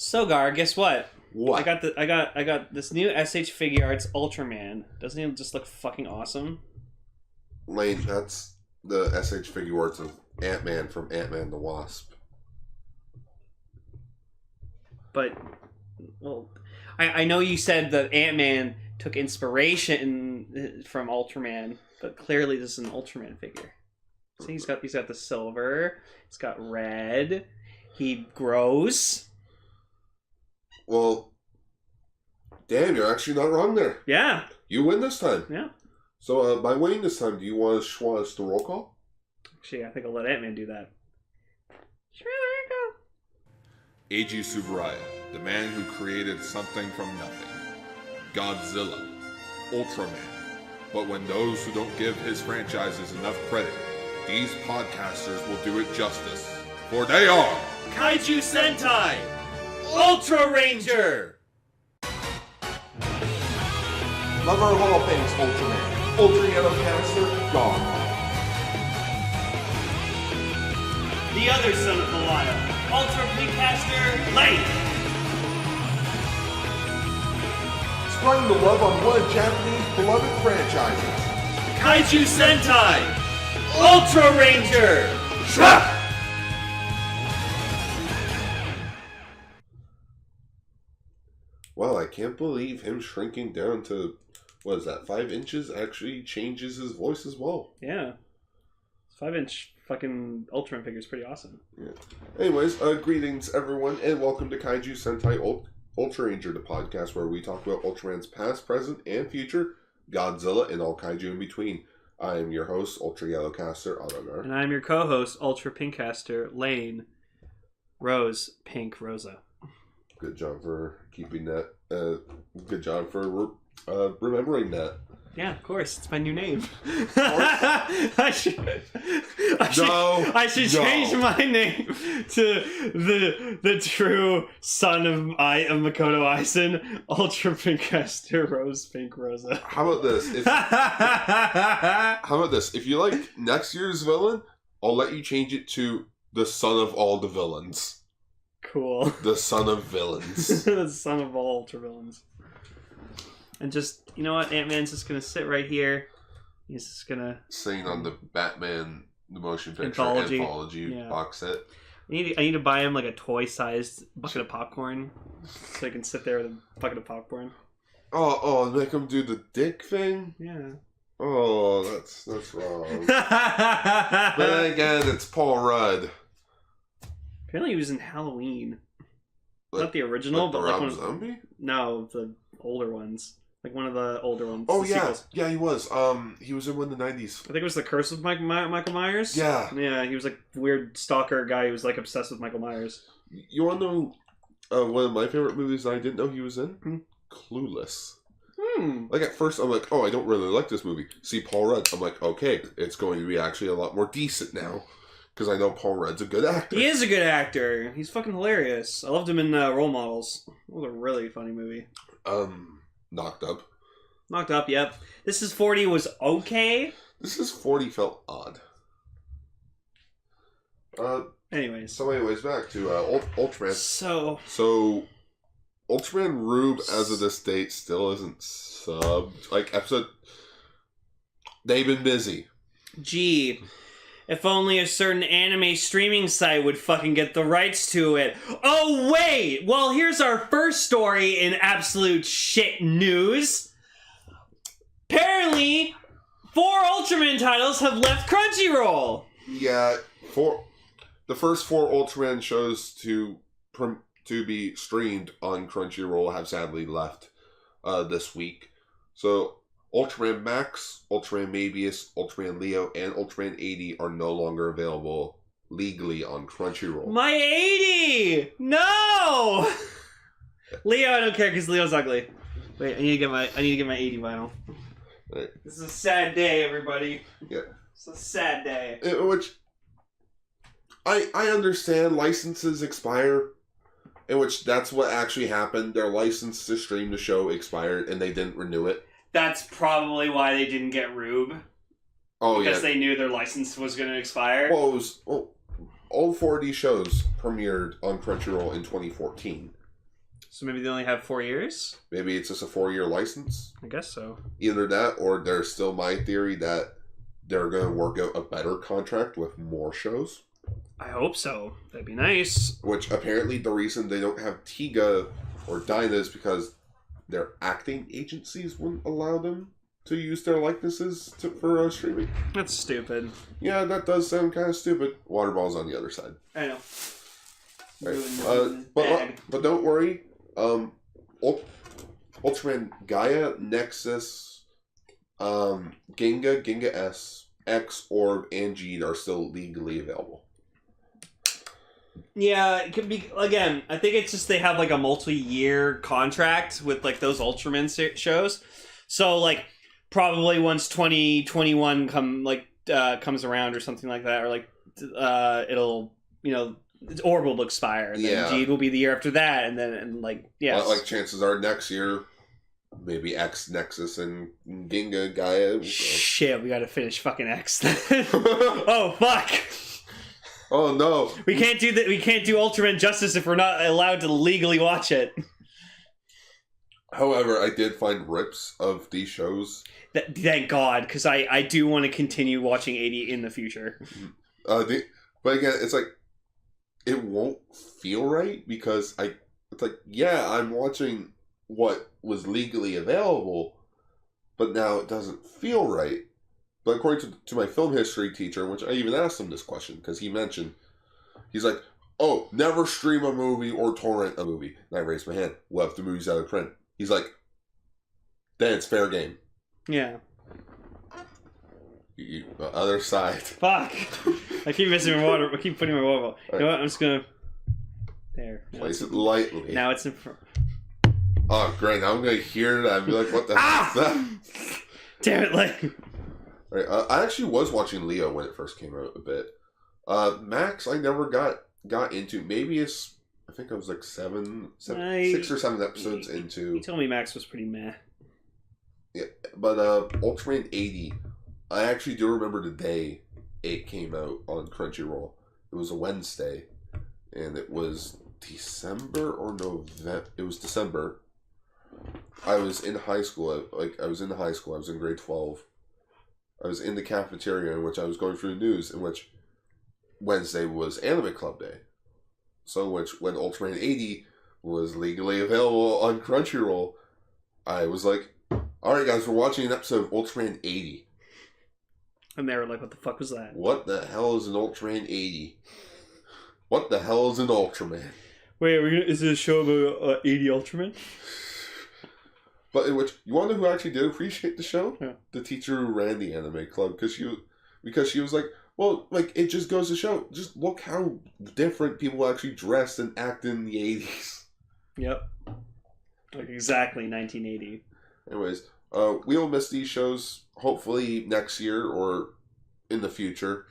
So Gar, guess what? What? I got this new SH Figure Arts Ultraman. Doesn't he just look fucking awesome? Lane, that's the SH Figure Arts of Ant-Man from Ant-Man the Wasp. But, well, I know you said that Ant-Man took inspiration from Ultraman, but clearly this is an Ultraman figure. See, he's got the silver, he's got red, he grows. Well, damn, you're actually not wrong there. Yeah. You win this time. Yeah. So, by winning this time, do you want to schwa us the roll call? Actually, I think I'll let Ant-Man do that. Eiji Tsuburaya, the man who created something from nothing. Godzilla. Ultraman. But when those who don't give his franchises enough credit, these podcasters will do it justice. For they are... Kaiju Sentai Ultraranger! Love our Hall of Fame's Ultraman. Ultra Yellow Caster, gone. The other son of Belial, Ultra Pinkcaster Lane! Spreading the love on one of Japanese beloved franchises. Kaiju Sentai Ultraranger! Shrug! Wow, I can't believe him shrinking down to, what is that, 5 inches actually changes his voice as well. Yeah. 5-inch fucking Ultraman figure is pretty awesome. Yeah. Anyways, greetings everyone, and welcome to Kaiju Sentai Ultraranger, the podcast where we talk about Ultraman's past, present, and future, Godzilla, and all kaiju in between. I am your host, Ultra Yellow Caster, AutoGar. And I'm your co-host, Ultra Pinkcaster Lane Rose Pink Rosa. Good job for keeping that. Good job for remembering that. Yeah, of course. It's my new name. I should change my name to the true son of Makoto Aizen, Ultra Pinkcaster Rose Pink Rosa. How about this? How about this? If you like next year's villain, I'll let you change it to the son of all the villains. Cool. The son of villains. The son of all Ultra villains. And just, you know what? Ant-Man's just gonna sit right here. He's just gonna... Sing on the Batman, the motion picture anthology box set. I need to buy him like a toy-sized bucket of popcorn. So he can sit there with a bucket of popcorn. Oh, make him do the dick thing? Yeah. Oh, that's wrong. But then again, it's Paul Rudd. Apparently he was in Halloween. Like, not the original, like but like Rob one of Zombie? No, the older ones. Like one of the older ones. Oh, the yeah. sequels. Yeah, he was. He was in one of the 90s. I think it was The Curse of Michael Myers. Yeah. Yeah, he was like a weird stalker guy who was like obsessed with Michael Myers. You want to know one of my favorite movies that I didn't know he was in? Hmm. Clueless. Like at first I'm like, oh, I don't really like this movie. See Paul Rudd. I'm like, okay, it's going to be actually a lot more decent now. Because I know Paul Rudd's a good actor. He is a good actor. He's fucking hilarious. I loved him in Role Models. It was a really funny movie. Knocked Up. Knocked Up, yep. This is 40 was okay. This is 40 felt odd. Anyways, back to Ultraman. So Ultraman Rube, as of this date, still isn't subbed. Like, episode... They've been busy. Gee, if only a certain anime streaming site would fucking get the rights to it. Oh, wait! Well, here's our first story in absolute shit news. Apparently, 4 Ultraman titles have left Crunchyroll. Yeah, the first 4 Ultraman shows to be streamed on Crunchyroll have sadly left this week. So, Ultraman Max, Ultraman Mabius, Ultraman Leo, and Ultraman 80 are no longer available legally on Crunchyroll. My 80! No! Leo, I don't care because Leo's ugly. Wait, I need to get my 80 vinyl. Right. This is a sad day, everybody. Yeah. It's a sad day. Which I understand licenses expire. In which that's what actually happened. Their license to stream the show expired and they didn't renew it. That's probably why they didn't get Rube. Oh, yeah. Because they knew their license was going to expire. Well, all 4 of these shows premiered on Crunchyroll in 2014. So maybe they only have 4 years? Maybe it's just a 4-year license. I guess so. Either that, or there's still my theory that they're going to work out a better contract with more shows. I hope so. That'd be nice. Which apparently the reason they don't have Tiga or Dinah is because their acting agencies wouldn't allow them to use their likenesses for streaming. That's stupid. Yeah, that does sound kind of stupid. Waterball's on the other side. I know. Right. But don't worry. Ultraman Gaia, Nexus, Ginga S, X, Orb, and Geed are still legally available. Yeah, it could be, again, I think it's just they have like a multi-year contract with like those Ultraman shows. So like probably once 2021 comes around or something like that, or like it'll, you know, Orb will expire, and then Geed will be the year after that, and then like like chances are next year maybe X, Nexus, and Ginga Gaia. Shit, we gotta finish fucking X then. Oh fuck. Oh no! We can't do that. We can't do Ultraman justice if we're not allowed to legally watch it. However, I did find rips of these shows. Thank God, because I do want to continue watching 80 in the future. But again, it's like it won't feel right because it's like, yeah, I'm watching what was legally available, but now it doesn't feel right. But according to my film history teacher, which I even asked him this question, because he mentioned, he's like, oh, never stream a movie or torrent a movie. And I raised my hand. Well, if the movie's out of print. He's like, then it's fair game. Yeah. The other side. Fuck. I keep missing my water. I keep putting my water bottle. You know what? I'm just gonna... There. Place it lightly. Now it's in front. Oh, great. Now I'm gonna hear that and be like, what the hell is that? Damn it, like... Right, I actually was watching Leo when it first came out a bit. Max, I never got into. Maybe it's, I think I was like 6 or 7 episodes into. You told me Max was pretty meh. Yeah, but Ultraman 80, I actually do remember the day it came out on Crunchyroll. It was a Wednesday, and it was December or November. It was December. I was in high school. I was in grade 12. I was in the cafeteria in which I was going through the news, in which Wednesday was Anime Club Day. So when Ultraman 80 was legally available on Crunchyroll, I was like, alright guys, we're watching an episode of Ultraman 80. And they were like, what the fuck was that? What the hell is an Ultraman 80? What the hell is an Ultraman? Wait, is it a show about 80 Ultraman? But in which, you want to know who actually did appreciate the show? Yeah. The teacher who ran the anime club, because she was like, well, like, it just goes to show, just look how different people actually dressed and act in the 80s. Yep. Like exactly 1980. Anyways, we'll miss these shows. Hopefully next year or in the future,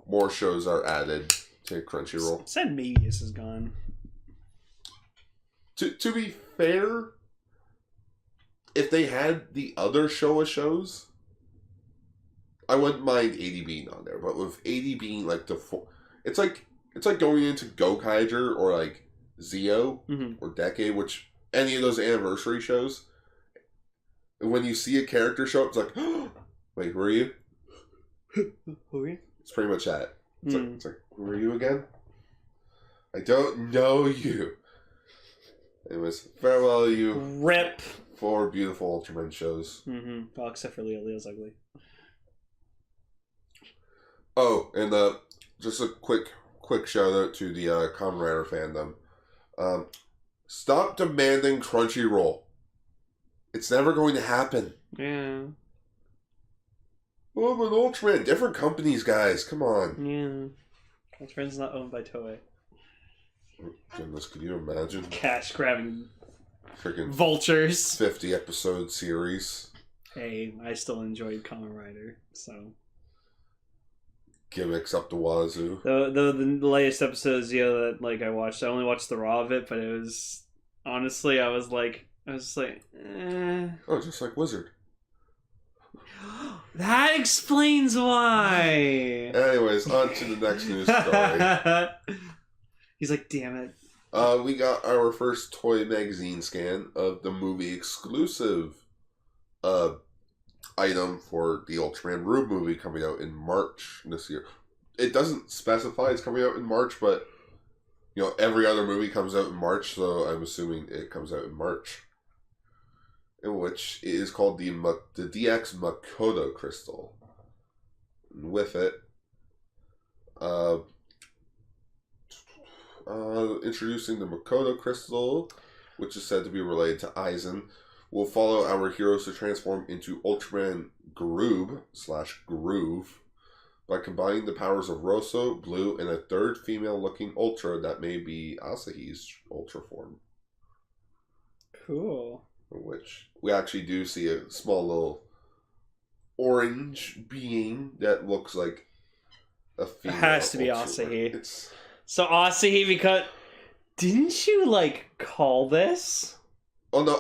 more shows are added to Crunchyroll. Said Medius is gone. To be fair, if they had the other Showa shows, I wouldn't mind 80 being on there. But with 80 being like it's like going into Gokaiger or like Zio or Decade, which any of those anniversary shows. And when you see a character show up, it's like, oh, wait, who are you? Who are you? It's pretty much that. It's like, who are you again? I don't know you. Anyways, farewell, you. Rip. 4 beautiful Ultraman shows. Well, except for Leo. Leo's ugly. Oh, and just a quick shout out to the Kamen Rider fandom. Stop demanding Crunchyroll. It's never going to happen. Yeah. Oh, I'm an Ultraman. Different companies, guys. Come on. Yeah. Ultraman's not owned by Toei. Goodness, could you imagine? Cash grabbing Freaking vultures. 50 episode series. Hey, I still enjoyed Kamen Rider, so. Gimmicks up the wazoo. The latest episodes, that like I watched, I only watched the raw of it, but it was honestly, I was just like, eh. Oh, just like Wizard. That explains why. Anyways, on to the next news story. He's like, damn it. We got our first toy magazine scan of the movie exclusive item for the Ultraman Rube movie coming out in March this year. It doesn't specify it's coming out in March, but every other movie comes out in March, so I'm assuming it comes out in March. In which it is called the DX Makoto Crystal. And with it, introducing the Makoto Crystal, which is said to be related to Aizen, will follow our heroes to transform into Ultraman Groove by combining the powers of Rosso, Blue, and a third female-looking Ultra that may be Asahi's Ultra form. Cool. Which we actually do see a small little orange being that looks like a female. It has to be Ultra. Asahi. So Asahi, because didn't you call this? Oh no,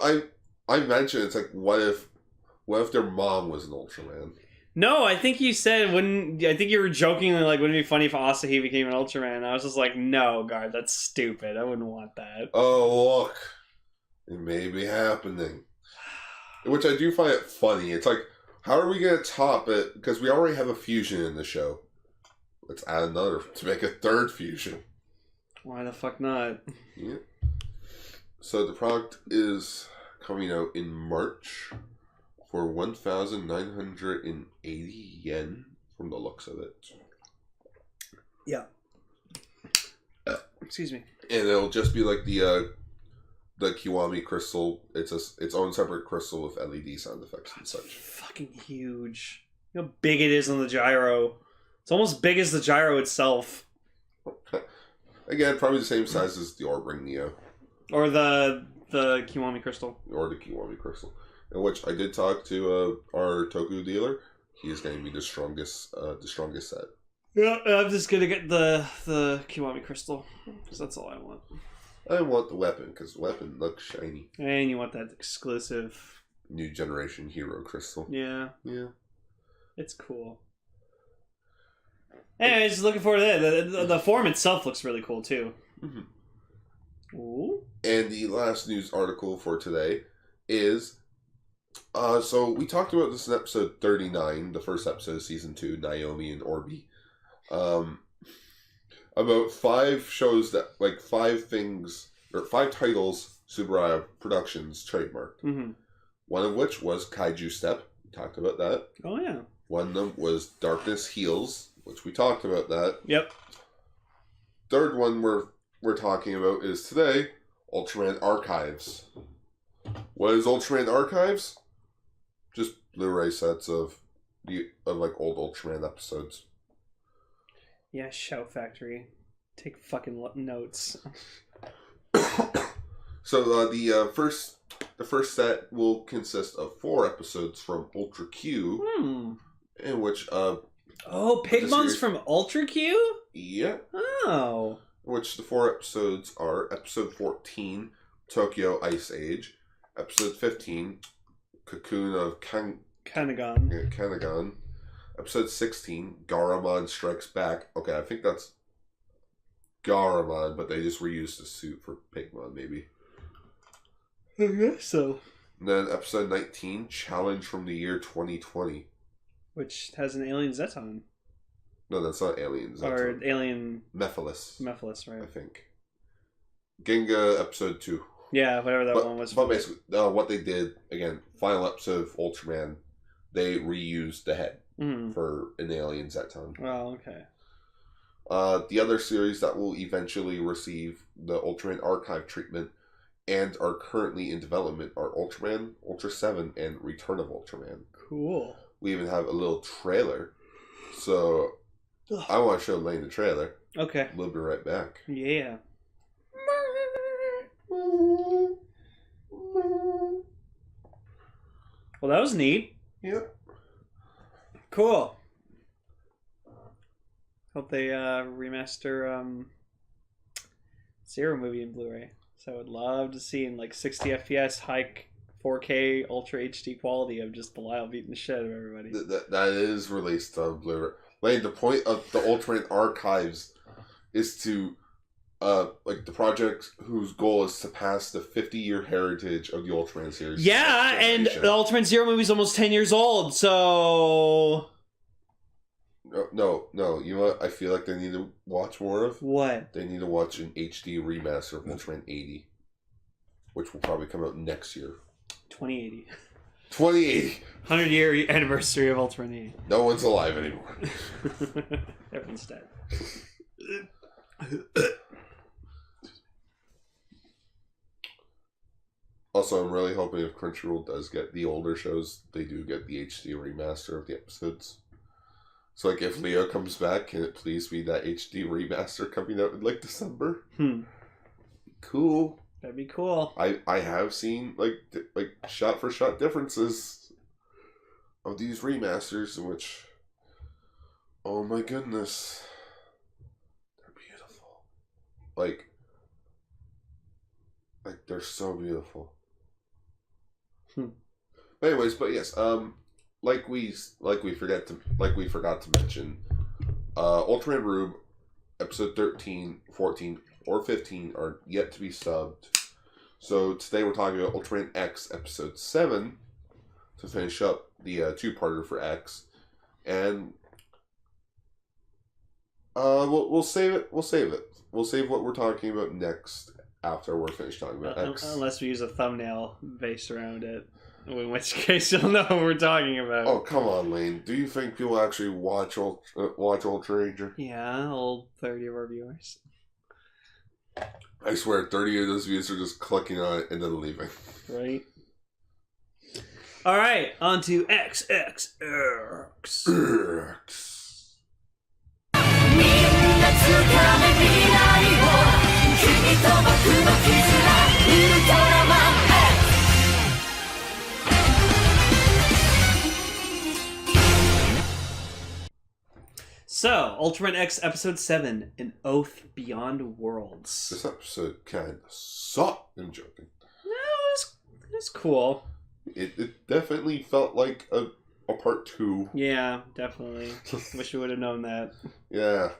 I mentioned it's like what if their mom was an Ultraman? No, I think you said I think you were jokingly wouldn't it be funny if Asahi became an Ultraman? And I was just like, no, Guard, that's stupid. I wouldn't want that. Oh look, it may be happening. Which I do find it funny. It's like, how are we gonna top it? Because we already have a fusion in the show. Let's add another to make a third fusion. Why the fuck not? Yeah. So the product is coming out in March for 1,980 yen from the looks of it. Yeah. Excuse me. And it'll just be like the Kiwami crystal. It's its own separate crystal with LED sound effects and such. Fucking huge. You know how big it is on the gyro. It's almost big as the gyro itself. Again, probably the same size as the Orbring Neo. Or the Kiwami crystal. Or the Kiwami crystal. In which I did talk to our Toku dealer. He is going to be the strongest set. Yeah, I'm just gonna get the Kiwami crystal. Because that's all I want. I want the weapon, because the weapon looks shiny. And you want that exclusive New generation hero crystal. Yeah. Yeah. It's cool. Anyways, looking forward to that. The form itself looks really cool, too. Mm-hmm. Ooh. And the last news article for today is... so we talked about this in episode 39, the first episode of season 2, Naomi and Orbi. About 5 shows that, 5 things, or 5 titles Subaraya Productions trademarked. Mm-hmm. One of which was Kaiju Step. We talked about that. Oh, yeah. One of them was Darkness Heals, which we talked about that. Yep. Third one we're talking about is today, Ultraman Archives. What is Ultraman Archives? Just Blu-ray sets of old Ultraman episodes. Yeah, Shout Factory. Take fucking notes. So the first set will consist of 4 episodes from Ultra Q, in which Pigmon's from Ultra Q? Yeah. Oh. In which the 4 episodes are episode 14, Tokyo Ice Age, episode 15, Cocoon of Kanagon, episode 16, Garamon Strikes Back. Okay, I think that's Garamon, but they just reused the suit for Pigmon, maybe. I guess so. And then episode 19, Challenge from the Year 2020. Which has an alien Zeton. No, that's not aliens. That's Or alien... Mephiles, right? I think. Ginga episode 2. Yeah, whatever that one was. But basically, what they did, again, final episode of Ultraman, they reused the head for an alien Zeton. Oh, okay. The other series that will eventually receive the Ultraman Archive treatment and are currently in development are Ultraman, Ultra 7, and Return of Ultraman. Cool. We even have a little trailer. So, I want to show Lane the trailer. Okay. We'll be right back. Yeah. Well, that was neat. Yep. Cool. Hope they remaster Zero movie in Blu-ray. So I would love to see in 60 FPS, high 4K, Ultra HD quality of just Belial beating the shit out of everybody. That is released on Blu-ray. Lane, the point of the Ultraman Archives is to like the project whose goal is to pass the 50-year heritage of the Ultraman series. Yeah, and the Ultraman Zero movie is almost 10 years old, so... No. You know what? I feel like they need to watch more of. What? They need to watch an HD remaster of Ultraman 80, which will probably come out next year. 2080. 2080. 100-year anniversary of Ultraman 80. No one's alive anymore. Everyone's dead. Also, I'm really hoping if Crunchyroll does get the older shows, they do get the HD remaster of the episodes. So, like, if Leo comes back, can it please be that HD remaster coming out in, like, December? Cool. That'd be cool. I have seen, like shot-for-shot differences of these remasters in which, oh my goodness, they're beautiful. Like they're so beautiful. Anyways, but yes, like we forgot to mention, Ultraman Rube, episode 13, 14, or 15 are yet to be subbed. So today we're talking about Ultraman X, episode 7, to finish up the two-parter for X, and we'll save it. We'll save what we're talking about next after we're finished talking about X. Unless we use a thumbnail based around it. In which case you'll know what we're talking about. Oh, come on, Lane. Do you think people actually watch Ultraranger? Yeah, all 30 of our viewers. I swear, 30 of those views are just clicking on it and then leaving. Right. Alright, on to XXX. So, Ultraman X Episode 7, An Oath Beyond Worlds. This episode kind of sucked. I'm joking. No, it's cool. It definitely felt like a part 2. Yeah, definitely. Wish we would have known that. Yeah.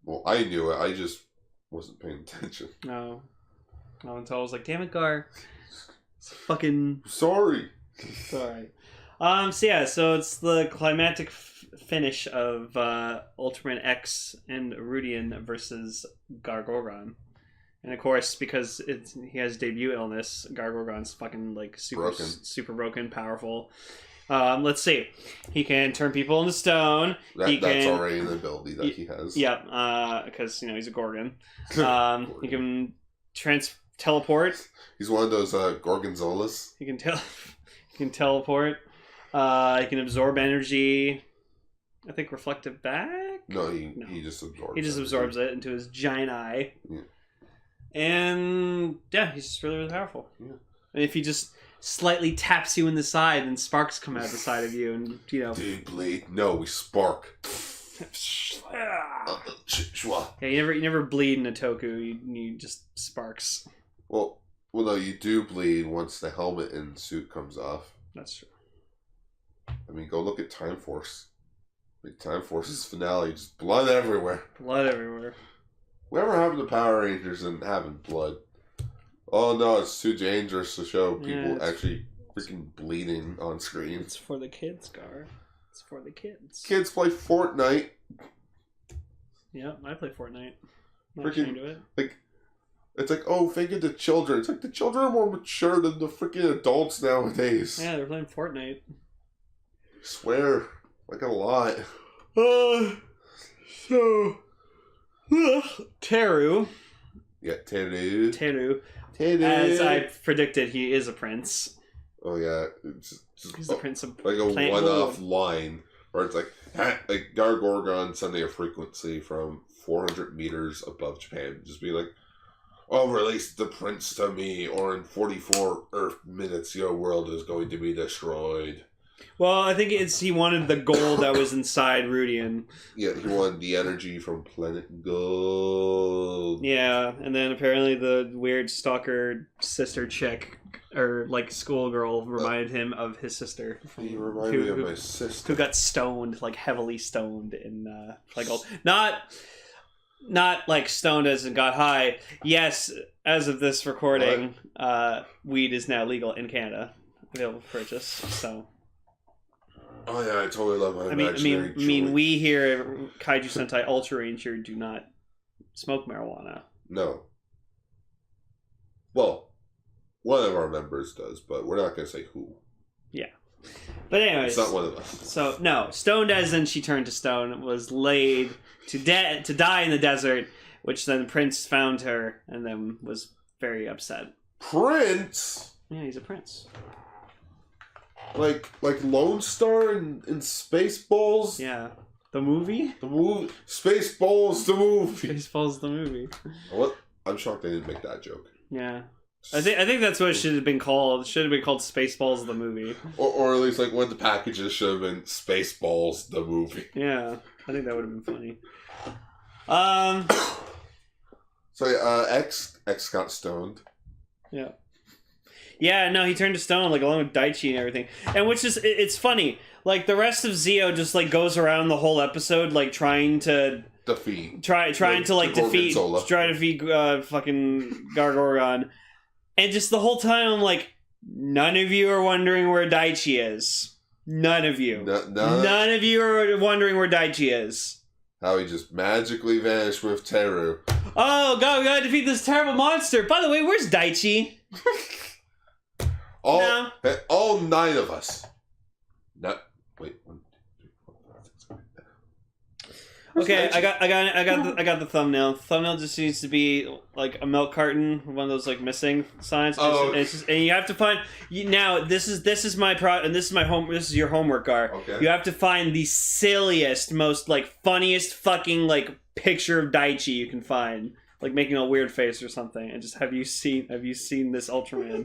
Well, I knew it. I just wasn't paying attention. No. No, until I was like, damn it, Gar. It's fucking... Sorry. It's alright. So it's the climactic finish of Ultraman X and Rudian versus Gargorgon. And of course, because he has debut illness, Gargorgon's fucking like super broken, powerful. Let's see. He can turn people into stone. That's already an ability that he has. Yeah, because he's a Gorgon. He can teleport. He's one of those Gorgonzolas. He can teleport. He can absorb energy. I think reflective back? No, he just absorbs it. He just absorbs it into his giant eye. Yeah. And yeah, he's just really, really powerful. Yeah. And if he just slightly taps you in the side, then sparks come out the side of you, and Do you bleed? No, we spark. Yeah, you never bleed in a Toku. You just sparks. Well, no, you do bleed once the helmet and suit comes off. That's true. I mean, go look at Time Force. Like Time Force's finale, just blood everywhere. Blood everywhere. Whatever happened to Power Rangers and having blood? Oh no, it's too dangerous to show people actually freaking bleeding on screen. It's for the kids, Gar. It's for the kids. Kids play Fortnite. Yeah, I play Fortnite. I'm not ashamed of it. It's like, oh, think of the children. It's like the children are more mature than the freaking adults nowadays. Yeah, they're playing Fortnite. I swear, like a lot. Teru. Yeah, Teru. As I predicted, he is a prince. Oh yeah, he's the prince of like a one-off line where it's like Gargorgon sending a frequency from 400 meters above Japan, just be like, "Oh, release the prince to me, or in 44 Earth minutes, your world is going to be destroyed." Well, I think he wanted the gold that was inside Rudian. Yeah, he wanted the energy from Planet Gold. Yeah, and then apparently the weird stalker sister chick, or like schoolgirl, reminded him of his sister. He reminded me of my sister. Who got stoned, like heavily stoned in Planet Gold. Not... not like stoned as in got high. Yes, as of this recording, weed is now legal in Canada, available for purchase. So. Oh yeah, I totally love my imaginary I mean, we here at Kaiju Sentai Ultraranger do not smoke marijuana. No. Well, one of our members does, but we're not going to say who. Yeah. But anyways. It's not one of us. So, no. Stoned as in she turned to stone, was laid to die in the desert, which then Prince found her and then was very upset. Prince? Yeah, he's a prince. Like Lone Star in Spaceballs? Yeah. The movie? The movie? Spaceballs, the movie. Spaceballs, the movie. What? I'm shocked they didn't make that joke. Yeah. I think that's what it should have been called. It should have been called Spaceballs, the movie. Or at least, like, one of the packages should have been Spaceballs, the movie. Yeah. I think that would have been funny. So, X got stoned. Yeah. Yeah, no, he turned to stone, like, along with Daichi and everything. And which is, it's funny. Like, the rest of Zeo just, like, goes around the whole episode, like, trying to defeat fucking Gargorgon. And just the whole time, I'm like, none of you are wondering where Daichi is. None of you. None of you are wondering where Daichi is. How he just magically vanished with Teru. Oh, God, we gotta defeat this terrible monster. By the way, where's Daichi? All 9 of us. Wait. 1, 2, 3, 4, 5, 6, 7, 8. Okay, I got the thumbnail. The thumbnail just needs to be like a milk carton, one of those like missing signs. It's just, and you have to find. Now this is my and this is my home. This is your homework, Gar. Okay. You have to find the silliest, most like funniest fucking like picture of Daichi you can find, like making a weird face or something, and just have you seen this Ultraman?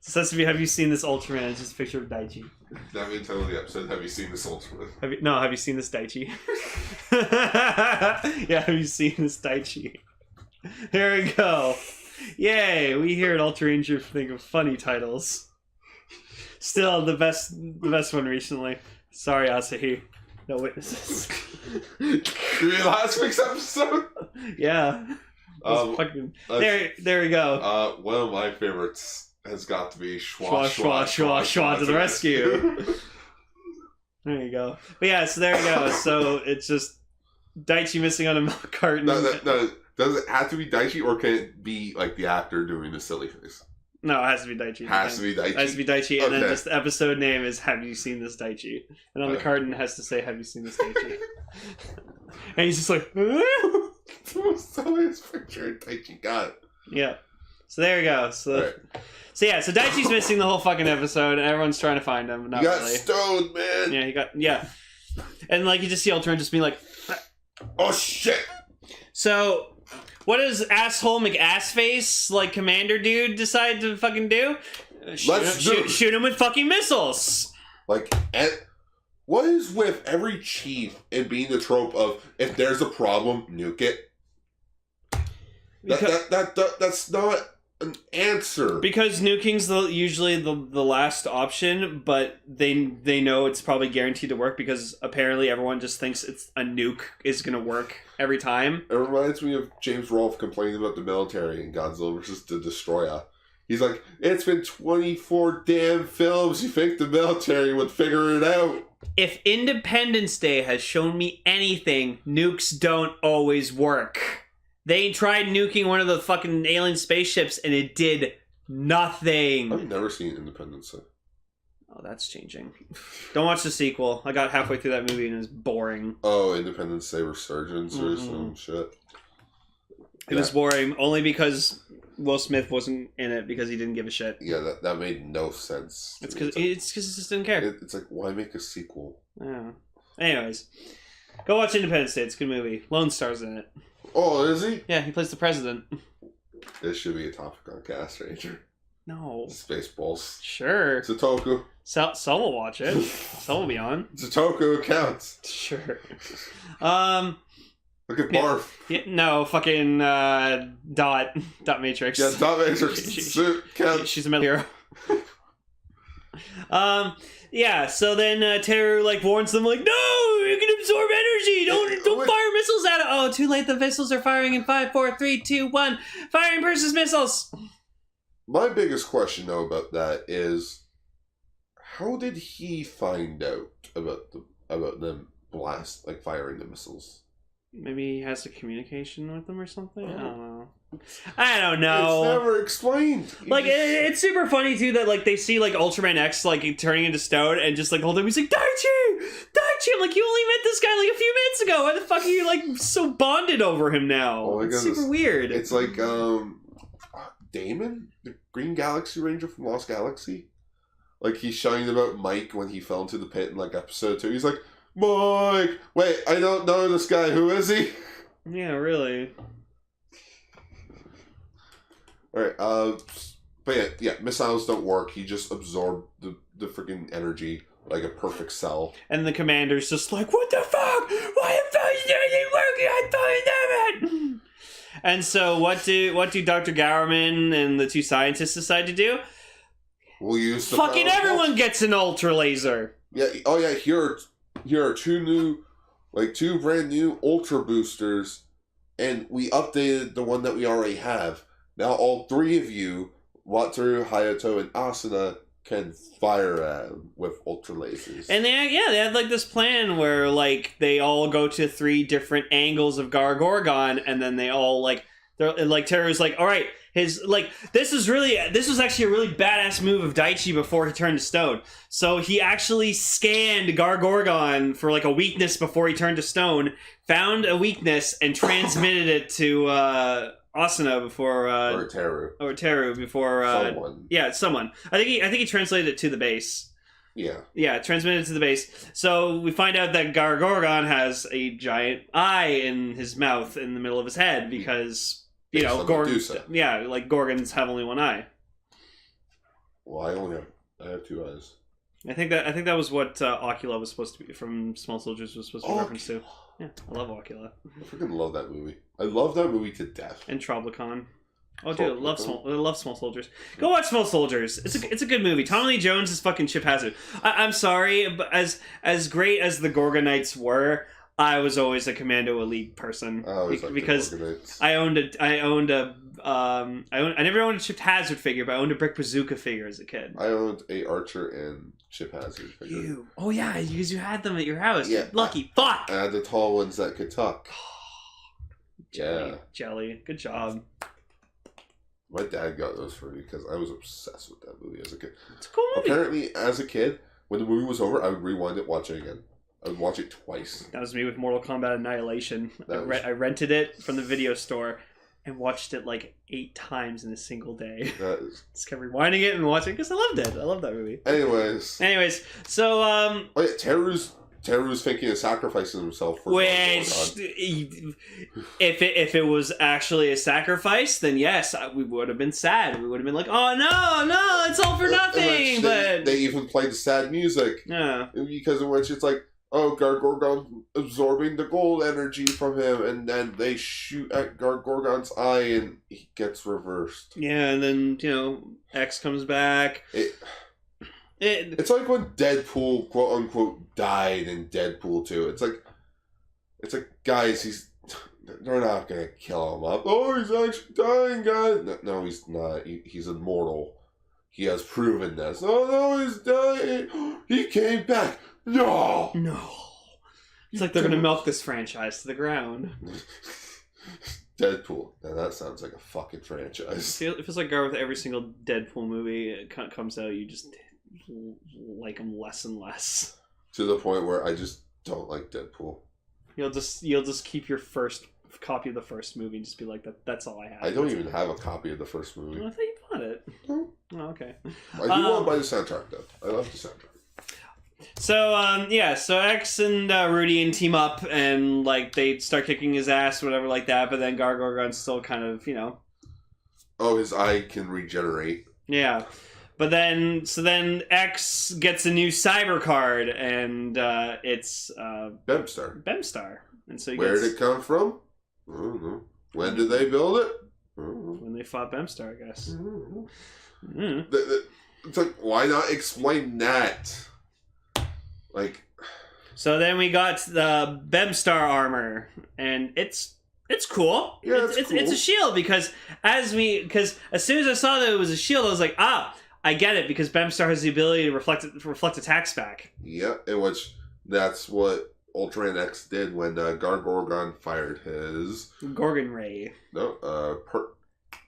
It says to me, have you seen this Ultraman? It's just a picture of Daichi. That means title of the episode, have you seen this Ultraman? Have you seen this Daichi? Yeah, have you seen this Daichi? Here we go. Yay, we here at Ultraranger think of funny titles. Still, the best one recently. Sorry, Asahi. No witnesses. Last week's episode? Yeah. There we go. One of my favorites has got to be Schwa to the rescue. There you go. But yeah, so there you go. So it's just Daichi missing on a milk carton. No. Does it have to be Daichi, or can it be like the actor doing the silly face? No, it has to be Daichi. Has to be Daichi, and then just the episode name is "Have you seen this Daichi?" And on the carton it has to say "Have you seen this Daichi?" And he's just like, the most silliest picture Daichi got. Yeah. So there you go. So Daichi's missing the whole fucking episode, and everyone's trying to find him. But not he got really. stoned, man. Yeah. And like you just see Ultraman just being like, "Oh shit!" So, what does asshole McAssface like Commander dude decide to fucking do? Shoot him with fucking missiles. Like, what is with every chief and being the trope of if there's a problem, nuke it? That's not an answer. Because nuking's usually the last option, but they know it's probably guaranteed to work because apparently everyone just thinks it's a nuke is going to work every time. It reminds me of James Rolfe complaining about the military in Godzilla vs. the Destroyer. He's like, it's been 24 damn films. You think the military would figure it out? If Independence Day has shown me anything, nukes don't always work. They tried nuking one of the fucking alien spaceships and it did nothing. I've never seen Independence Day. Oh, that's changing. Don't watch the sequel. I got halfway through that movie and it was boring. Oh, Independence Day Resurgence or some shit. It was boring only because Will Smith wasn't in it because he didn't give a shit. Yeah, that made no sense. It's because he just didn't care. It's like, why make a sequel? Yeah. Anyways, go watch Independence Day. It's a good movie. Lone Star's in it. Oh, is he? Yeah, he plays the president. This should be a topic on Castranger. No. Spaceballs. Sure. Zatoku. Sol will watch it. Sol will be on. Zatoku counts. Sure. Look at Barf. Yeah, no, fucking Dot Matrix. Yeah, Dot Matrix. Counts. She's a metal hero. Yeah, so then Teru like warns them like, no, you're gonna absorb energy. Don't fire missiles at it. Oh, too late. The missiles are firing in 5, 4, 3, 2, 1. Firing versus missiles. My biggest question, though, about that is, how did he find out about them firing the missiles? Maybe he has a communication with them or something. I don't know. It's never explained. Like it's super funny too that like they see like Ultraman X like turning into stone and just like hold him. He's like Daichi. I'm like, you only met this guy like a few minutes ago. Why the fuck are you like so bonded over him now? Oh my it's goodness. super weird. It's like Damon, the Green Galaxy Ranger from Lost Galaxy. Like he's shouting about Mike when he fell into the pit in like episode 2. He's like, Mike! Wait, I don't know this guy. Who is he? Yeah, really. Alright, but yeah, missiles don't work. He just absorbed the freaking energy like a perfect cell. And the commander's just like, what the fuck? Why the fuck is everything working? I thought it. And so what do Dr. Gowerman and the two scientists decide to do? We'll use the fucking everyone gets an ultra laser. Yeah, oh yeah, here are two brand new Ultra Boosters, and we updated the one that we already have. Now all 3 of you, Wataru, Hayato, and Asuna, can fire at him with Ultra Lasers. And they had like this plan where like they all go to 3 different angles of Gargorgon, and then they all like Teru's like, all right, this was actually a really badass move of Daichi before he turned to stone. So he actually scanned Gargorgon for like a weakness before he turned to stone, found a weakness, and transmitted it to Asuna before or Teru before someone. Yeah, someone. I think he translated it to the base. Yeah, transmitted to the base. So we find out that Gargorgon has a giant eye in his mouth in the middle of his head because Gorgons have only one eye. Well, I have 2 eyes. I think that was what Ocula was supposed to be from Small Soldiers was supposed to be reference to. Yeah, I love Ocula. I freaking love that movie. I love that movie to death. And Troblicon. Oh, dude, I love Small Soldiers. Go watch Small Soldiers. It's a good movie. Tommy Lee Jones is fucking Chip Hazard. I'm sorry, but as great as the Gorgonites were, I was always a Commando Elite person because I never owned a Chip Hazard figure, but I owned a Brick Bazooka figure as a kid. I owned a Archer and Chip Hazard figure. Oh yeah, because you had them at your house. Yeah, lucky fuck. I had the tall ones that could talk. Jelly. Good job. My dad got those for me because I was obsessed with that movie as a kid. It's a cool movie. Apparently, as a kid, when the movie was over, I would rewind it, watch it again. I would watch it twice. That was me with Mortal Kombat Annihilation. I rented it from the video store and watched it like 8 times in a single day. Just kept rewinding it and watching it because I loved it. I love that movie. Anyways, so oh yeah, Teru's thinking of sacrificing himself for which if it was actually a sacrifice, then yes, we would have been sad. We would have been like, oh no, it's all for nothing. But they even played the sad music. Yeah, because in which it's like, oh, Gargorgon absorbing the gold energy from him, and then they shoot at Gargorgon's eye, and he gets reversed. Yeah, and then X comes back. It's like when Deadpool, quote unquote, died in Deadpool 2. It's like, guys, they're not gonna kill him up. Oh, he's actually dying, guys. No, he's not. He's immortal. He has proven this. Oh no, he's dying. He came back. No. It's like they're gonna milk this franchise to the ground. Deadpool. Now that sounds like a fucking franchise. It feels like with every single Deadpool movie it comes out, you just like him less and less. To the point where I just don't like Deadpool. You'll just keep your first copy of the first movie and just be like, that's all I have. I don't even have a copy of the first movie. Oh, I thought you bought it. No. Oh, okay. I do want to buy the soundtrack though. I love the soundtrack. So so X and Rudian team up and like they start kicking his ass, whatever like that. But then Gargorgon's still kind of Oh, his eye can regenerate. Yeah, but then X gets a new cyber card and it's Bemstar, and so where did it come from? I don't know. When did they build it? When they fought Bemstar, I guess. It's like, why not explain that? Like, So then we got the Bemstar armor, and it's cool. Yeah, it's cool. It's a shield because as soon as I saw that it was a shield, I was like, I get it because Bemstar has the ability to reflect attacks back. Yeah, in which that's what Ultraman X did when Gargorgon fired his Gorgon ray. No,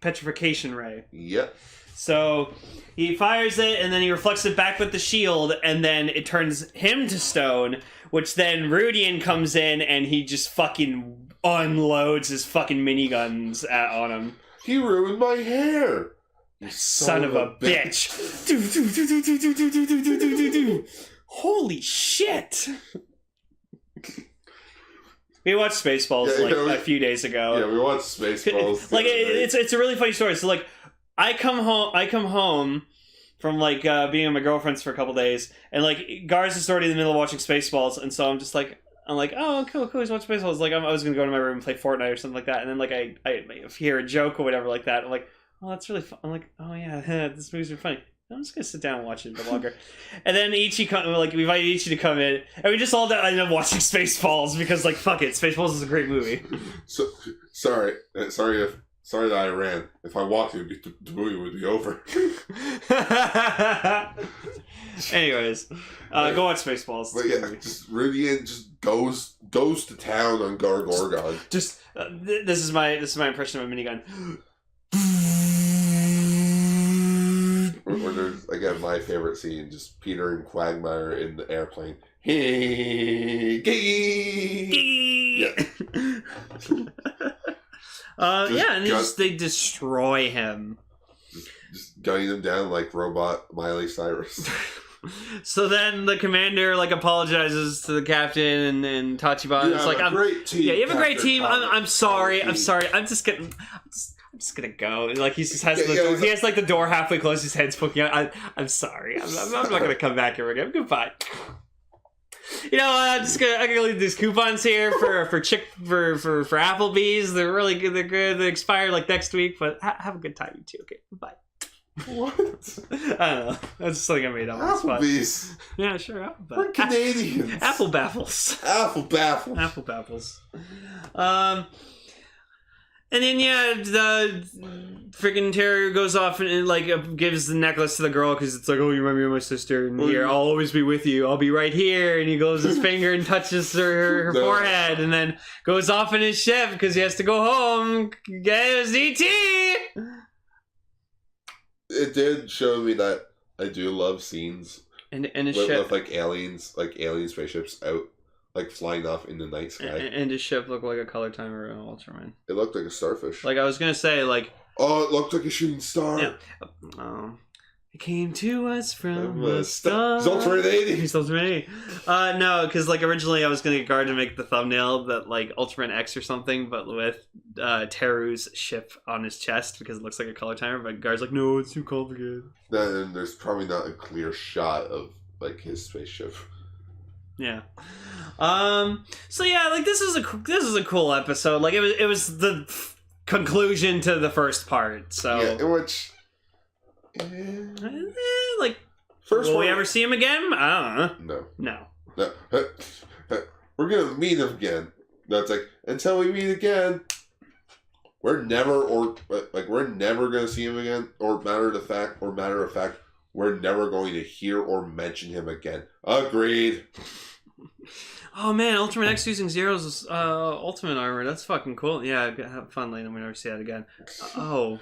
Petrification ray. Yep. So he fires it, and then he reflects it back with the shield, and then it turns him to stone, which then Rudian comes in, and he just fucking unloads his fucking miniguns on him. He ruined my hair! You Son of a bitch. Holy shit! We watched Spaceballs a few days ago. Yeah, we watched Spaceballs. Like it's a really funny story. So like I come home from like being with my girlfriends for a couple days, and like Gar's is already in the middle of watching Spaceballs, and so I'm like, oh, cool, he's watching Spaceballs. Like I was gonna go to my room and play Fortnite or something like that, and then like I hear a joke or whatever like that. I'm like, oh, that's really fun. I'm like, oh yeah, this movie's really funny. I'm just gonna sit down and watch it a bit longer. And then we invited Ichi to come in, and we just all ended up watching Spaceballs because like fuck it, Spaceballs is a great movie. So sorry that I ran. If I walked, the movie would be over. Anyways, go watch Spaceballs. But yeah, just Rudian just goes to town on Gargorgon. Just this is my impression of a minigun. Or there's again my favorite scene, just Peter and Quagmire in the airplane. Hey, yeah. And they destroy him. Just gunning him down like robot Miley Cyrus. So then the commander like apologizes to the captain and Tachibana. It's like, great team. Yeah, you have a great team. I'm sorry. I'm just gonna go. Like he just has he has like the door halfway closed. His head's poking out. I'm sorry. I'm not gonna come back here again. Goodbye. You know, I'm gonna leave these coupons here for Applebee's. They're really good. They're good. They expire like next week. But have a good time, you too. Okay, bye. What? I don't know. That's just something I made up. Applebee's. Yeah, sure. Applebee's. We're Canadians. Apple baffles. Apple baffles. Apple baffles. And then the freaking Terror goes off and like gives the necklace to the girl because it's like, oh, you remind me of my sister, and here I'll always be with you. I'll be right here. And he goes his finger and touches her forehead, and then goes off in his ship because he has to go home. Get his ET. It did show me that I do love scenes and his ship with like alien spaceships out. Like flying off in the night sky. And his ship looked like a color timer in Ultraman. It looked like a starfish. Like I was gonna say, like, oh, it looked like a shooting star. Yeah. It came to us from the star. He's Ultraman 80. He's Ultraman 80. No, because like originally I was gonna get Guard to make the thumbnail that like Ultraman X or something, but with Teru's ship on his chest because it looks like a color timer. But Guard's like, no, it's too complicated. Then there's probably not a clear shot of like his spaceship. Yeah. So yeah, like this is a cool episode. Like it was the conclusion to the first part. So yeah, in which like first will we ever see him again? I don't know. No. No. We're gonna meet him again. That's like until we meet again. We're never gonna see him again. Or matter of fact, we're never going to hear or mention him again. Agreed. Oh man, Ultraman X using Zero's ultimate armor. That's fucking cool. Yeah, have fun, Lane. We never see that again. Oh.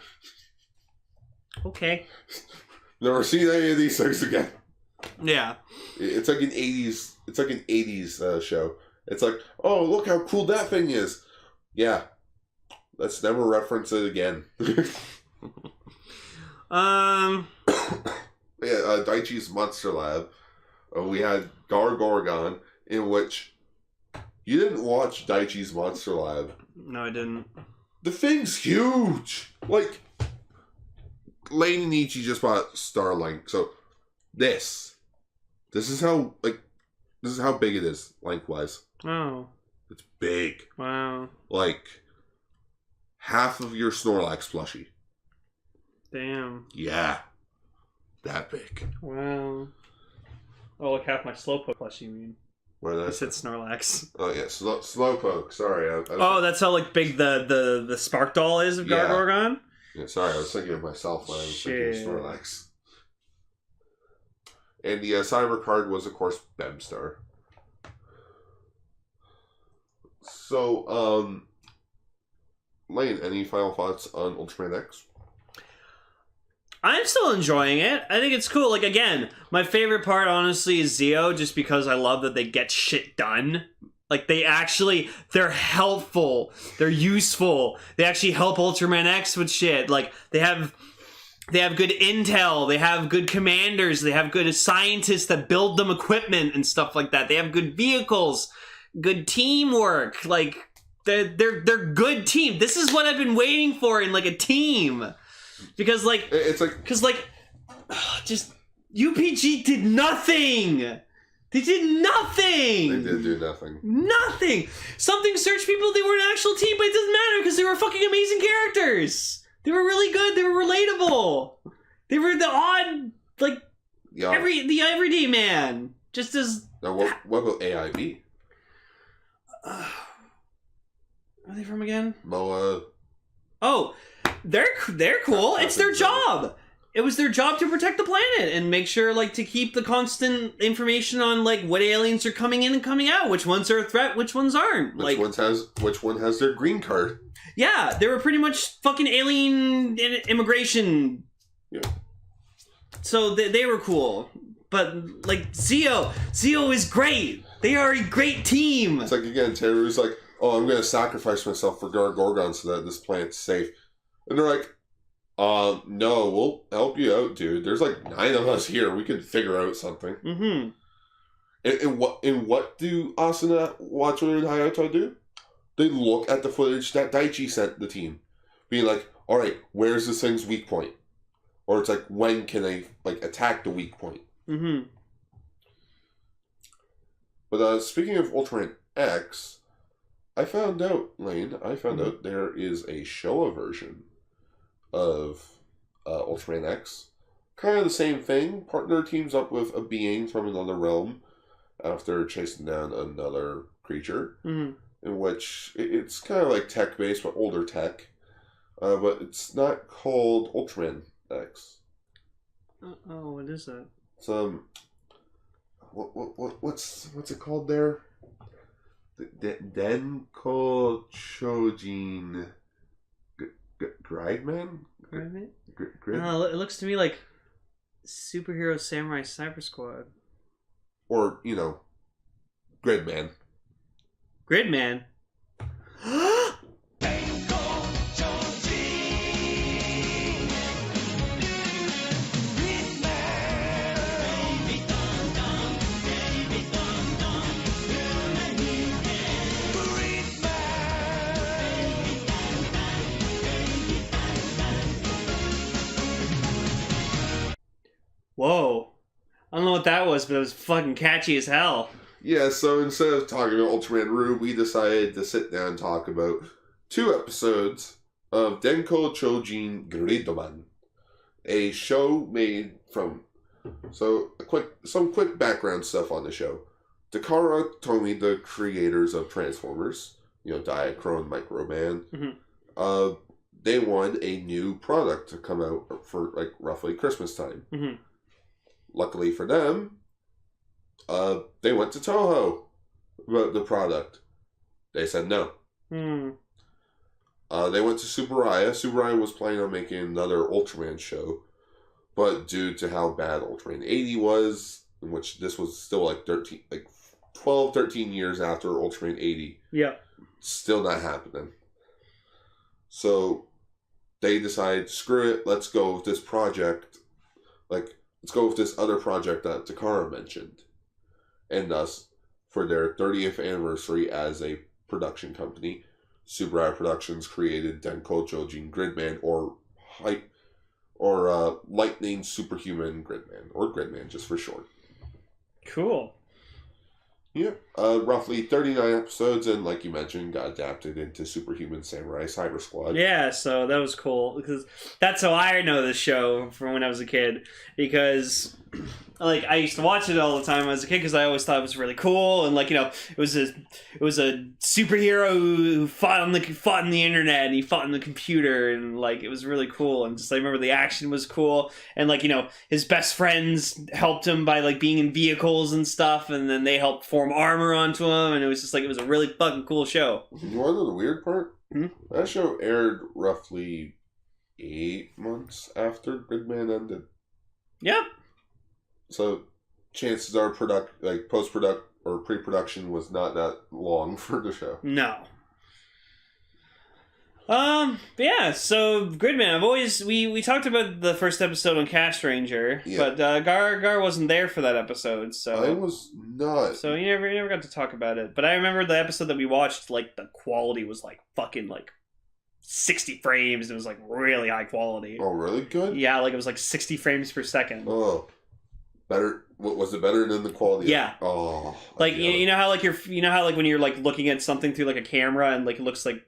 Okay. Never seen any of these things again. Yeah. It's like an 80s. It's like an 80s show. It's like, oh, look how cool that thing is. Yeah. Let's never reference it again. Yeah, Daichi's Monster Lab. We had Gargorgon, in which you didn't watch Daichi's Monster Lab. No, I didn't. The thing's huge. Like, Lane and Ichi just bought Starlink, so this is how big it is lengthwise. Oh, it's big. Wow. Like half of your Snorlax plushie. Damn. Yeah. That big. Wow. Oh, like half my Slowpoke plushie, you mean? What did I I say? said Snorlax. Oh yeah, Slowpoke. Sorry. Oh, that's how like big the Spark Doll is of Yeah. Gargorgon? Yeah, sorry, I was thinking of myself when I was thinking of Shit. Snorlax. And the cyber card was, of course, Bemstar. So, Lane, any final thoughts on Ultraman X? I'm still enjoying it. I think it's cool. Like, again, my favorite part, honestly, is Zeo, just because I love that they get shit done. Like, they're helpful. They're useful. They actually help Ultraman X with shit. Like, they have good intel. They have good commanders. They have good scientists that build them equipment and stuff like that. They have good vehicles, good teamwork. Like, they're good team. This is what I've been waiting for in, like, a team. Because, like... It's like... Because, like... Just... UPG did nothing! They did nothing! They did do nothing. Nothing! Something search people, they were an actual team, but it doesn't matter because they were fucking amazing characters! They were really good, they were relatable! They were the odd, like, Yeah. the everyday man. Just as... Now, what about AIB? Where are they from again? Moa... Oh, they're cool. It's their job. It was their job to protect the planet and make sure, like, to keep the constant information on, like, what aliens are coming in and coming out, which ones are a threat, which ones aren't. Which one has their green card? Yeah, they were pretty much fucking alien immigration. Yeah. So they were cool. But, like, Zeo is great. They are a great team. It's like, again, Teru's like, oh, I'm going to sacrifice myself for Gargorgon so that this planet's safe. And they're like, no, we'll help you out, dude. There's like 9 of us here. We can figure out something. Mm-hmm. And what do Asuna, Watcher, and Hayato do? They look at the footage that Daichi sent the team, being like, all right, where's this thing's weak point? Or it's like, when can they like attack the weak point? Mm-hmm. But speaking of Ultraman X, I found out, Lane, out there is a Showa version of Ultraman X. Kind of the same thing. Partner teams up with a being from another realm after chasing down another creature, in which it's kind of like tech-based, but older tech. But it's not called Ultraman X. Oh, what is that? It's what's it called there? Denkou Choujin Gridman? No, it looks to me like Superhero Samurai Sniper Squad. Or, Gridman. Gridman? Whoa. I don't know what that was, but it was fucking catchy as hell. Yeah, so instead of talking about Ultraman Rube, we decided to sit down and talk about 2 episodes of Denkou Choujin Gridman, a show made from... So, some quick background stuff on the show. Takara Tomy, the creators of Transformers, Diachrome, Microman, they wanted a new product to come out for, like, roughly Christmas time. Luckily for them, they went to Toho about the product. They said no. They went to Subaraya. Subaraya was planning on making another Ultraman show, but due to how bad Ultraman 80 was, in which this was still like 12, 13 years after Ultraman 80, still not happening. So they decided, screw it, let's go with this project. Let's go with this other project that Takara mentioned. And thus, for their 30th anniversary as a production company, Subaraya Productions created Denkou Choujin Gridman, or Lightning Superhuman Gridman, or Gridman just for short. Cool. Yeah. Roughly 39 episodes, and like you mentioned, got adapted into Superhuman Samurai Cyber Squad. Yeah, so that was cool, because that's how I know the show from when I was a kid, because like I used to watch it all the time when I was a kid because I always thought it was really cool, and like, you know, it was a superhero who fought in the internet, and he fought in the computer, and like it was really cool, and just I remember the action was cool, and like, you know, his best friends helped him by like being in vehicles and stuff, and then they helped form armor onto him, and it was just like, it was a really fucking cool show. You want to know the weird part? Hmm? That show aired roughly 8 months after Gridman ended. Yep. So chances are post-product or pre-production was not that long for the show. No. But yeah, so Gridman, I've always we talked about the first episode on Castranger, but Gar wasn't there for that episode, so I was not. So you never got to talk about it. But I remember the episode that we watched, like the quality was like fucking like 60 frames. It was like really high quality. Oh, really good? Yeah, like it was like 60 frames per second. Oh. Better? Was it better than the quality? Yeah. Oh. Like you know how like when you're like looking at something through like a camera and like it looks like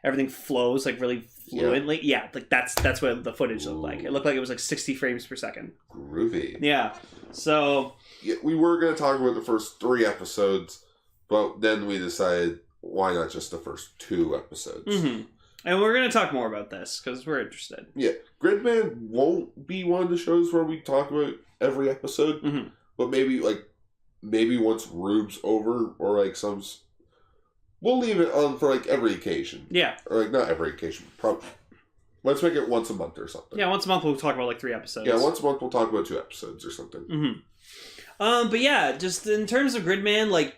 everything flows like really fluently. Yeah, like that's what the footage looked like. It looked like it was like 60 frames per second. Groovy. Yeah. So yeah, we were going to talk about the first 3 episodes, but then we decided why not just the first 2 episodes. Mm-hmm. And we're going to talk more about this because we're interested. Yeah. Gridman won't be one of the shows where we talk about every episode, but maybe once Rube's over, or like we'll leave it on for like every occasion. Yeah. Or like not every occasion. Probably. Let's make it once a month or something. Yeah, once a month we'll talk about like 3 episodes. Yeah, once a month we'll talk about 2 episodes or something. But yeah, just in terms of Gridman, like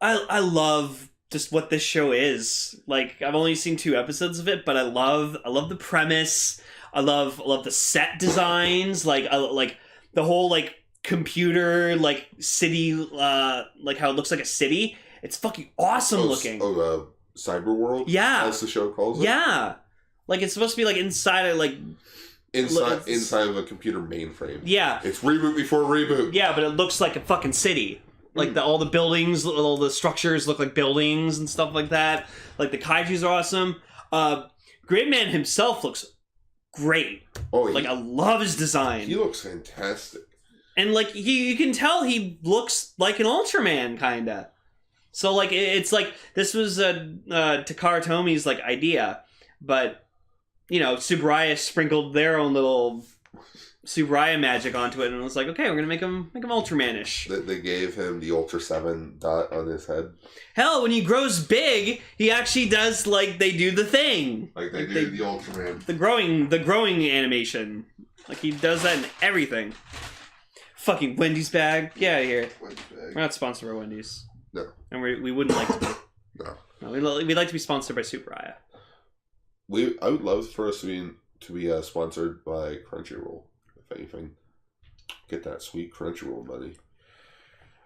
I love just what this show is. Like I've only seen 2 episodes of it, but I love the premise. I love the set designs. Like the whole like computer like city, like how it looks like a city. It's fucking awesome looking. Cyber World. Yeah, as the show calls it. Yeah, like it's supposed to be like inside of like inside of a computer mainframe. Yeah, it's reboot before reboot. Yeah, but it looks like a fucking city. Like all the buildings, all the structures look like buildings and stuff like that. Like the kaijus are awesome. Gridman himself looks great. Oh, like I love his design. He looks fantastic. And like you can tell he looks like an Ultraman kinda. So like it's like this was Takara Tomi's like idea, but you know Tsuburaya sprinkled their own little Tsuburaya magic onto it, and it was like, okay, we're gonna make him Ultraman-ish. They gave him the Ultra 7 dot on his head. Hell, when he grows big, he actually does like they do the thing. Like they do the Ultraman. The growing animation. Like he does that in everything. Fucking Wendy's bag. Get out of here. Wendy's bag. We're not sponsored by Wendy's. No. And we wouldn't like to be. No. We'd like to be sponsored by Tsuburaya. I would love for us to be sponsored by Crunchyroll. If anything, get that sweet Crunchyroll money.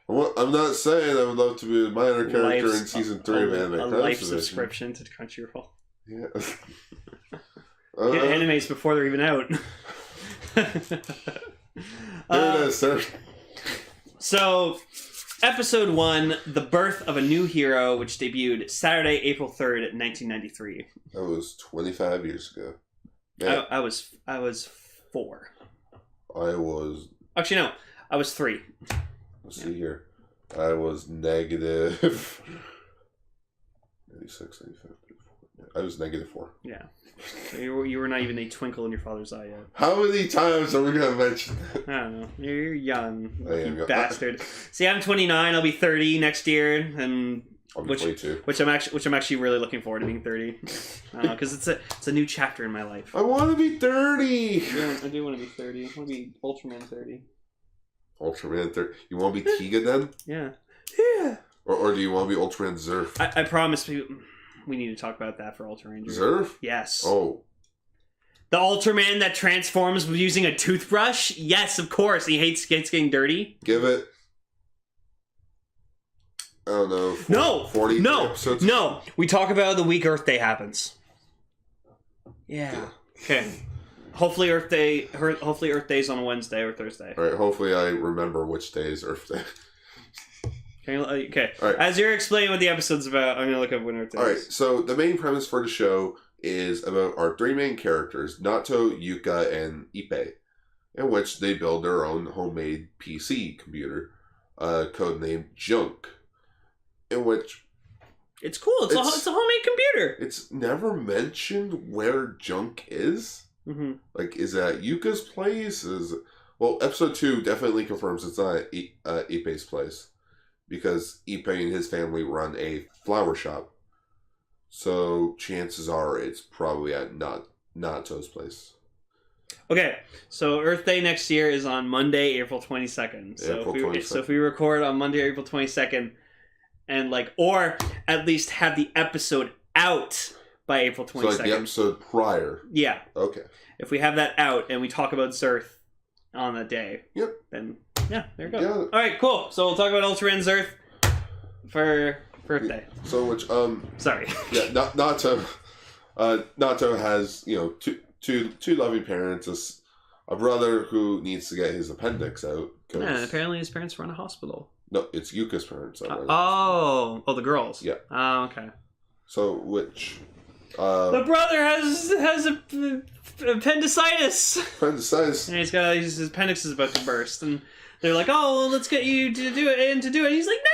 I'm not saying I would love to be a minor character in season 3 of Anime. A life subscription to Crunchyroll. Yeah. Get animes before they're even out. There it is, sir. So, episode 1, The Birth of a New Hero, which debuted Saturday, April 3rd, 1993. That was 25 years ago. I was 4. I was... Actually, no. I was 3. Let's see here. I was negative... 96, 95, 94. I was negative 4. Yeah. So you were not even a twinkle in your father's eye yet. How many times are we going to mention that? I don't know. You're young. You young. bastard. See, I'm 29. I'll be 30 next year. And... I'll be 22. Which I'm actually really looking forward to being 30. Because it's a new chapter in my life. I want to be 30. Yeah, I do want to be 30. I want to be Ultraman 30. Ultraman 30. You want to be Tiga then? Yeah. Yeah. Or do you want to be Ultraman Zerf? I promise we need to talk about that for Ultraranger. Zerf? Yes. Oh. The Ultraman that transforms using a toothbrush? Yes, of course. He hates getting dirty. Give it. I don't know. 40 episodes? No. We talk about the week Earth Day happens. Yeah. Okay. Hopefully Earth Day's on a Wednesday or Thursday. All right. Hopefully I remember which day is Earth Day. Okay. All right. As you're explaining what the episode's about, I'm going to look up when Earth Day is. All right. So the main premise for the show is about our 3 main characters, Nato, Yuka, and Ippei. in which they build their own homemade PC computer, codenamed Junk, in which It's cool. It's a homemade computer. it's never mentioned where Junk is. Mm-hmm. Like, is it at Yuka's place? Well, episode 2 definitely confirms it's not at Ippei's place, because Ippei and his family run a flower shop. So chances are it's probably at Nato's place. Okay, so Earth Day next year is on Monday, April 22nd. So if we record on Monday, April 22nd, and or at least have the episode out by April 22nd. So the episode prior. Yeah. Okay. If we have that out and we talk about Zerth on that day. Yep. Then yeah, there you go. Yeah. All right, cool. So we'll talk about Ultraman Zerth for Earth Day. So which sorry. Yeah, Nato has two loving parents, a brother who needs to get his appendix out. Yeah, apparently his parents run a hospital. No, it's Yuka's parents. The girls. Yeah. Oh, okay. So which the brother has appendicitis. Appendicitis. And his appendix is about to burst, and they're like, "Oh, well, let's get you to do it." And he's like, "No,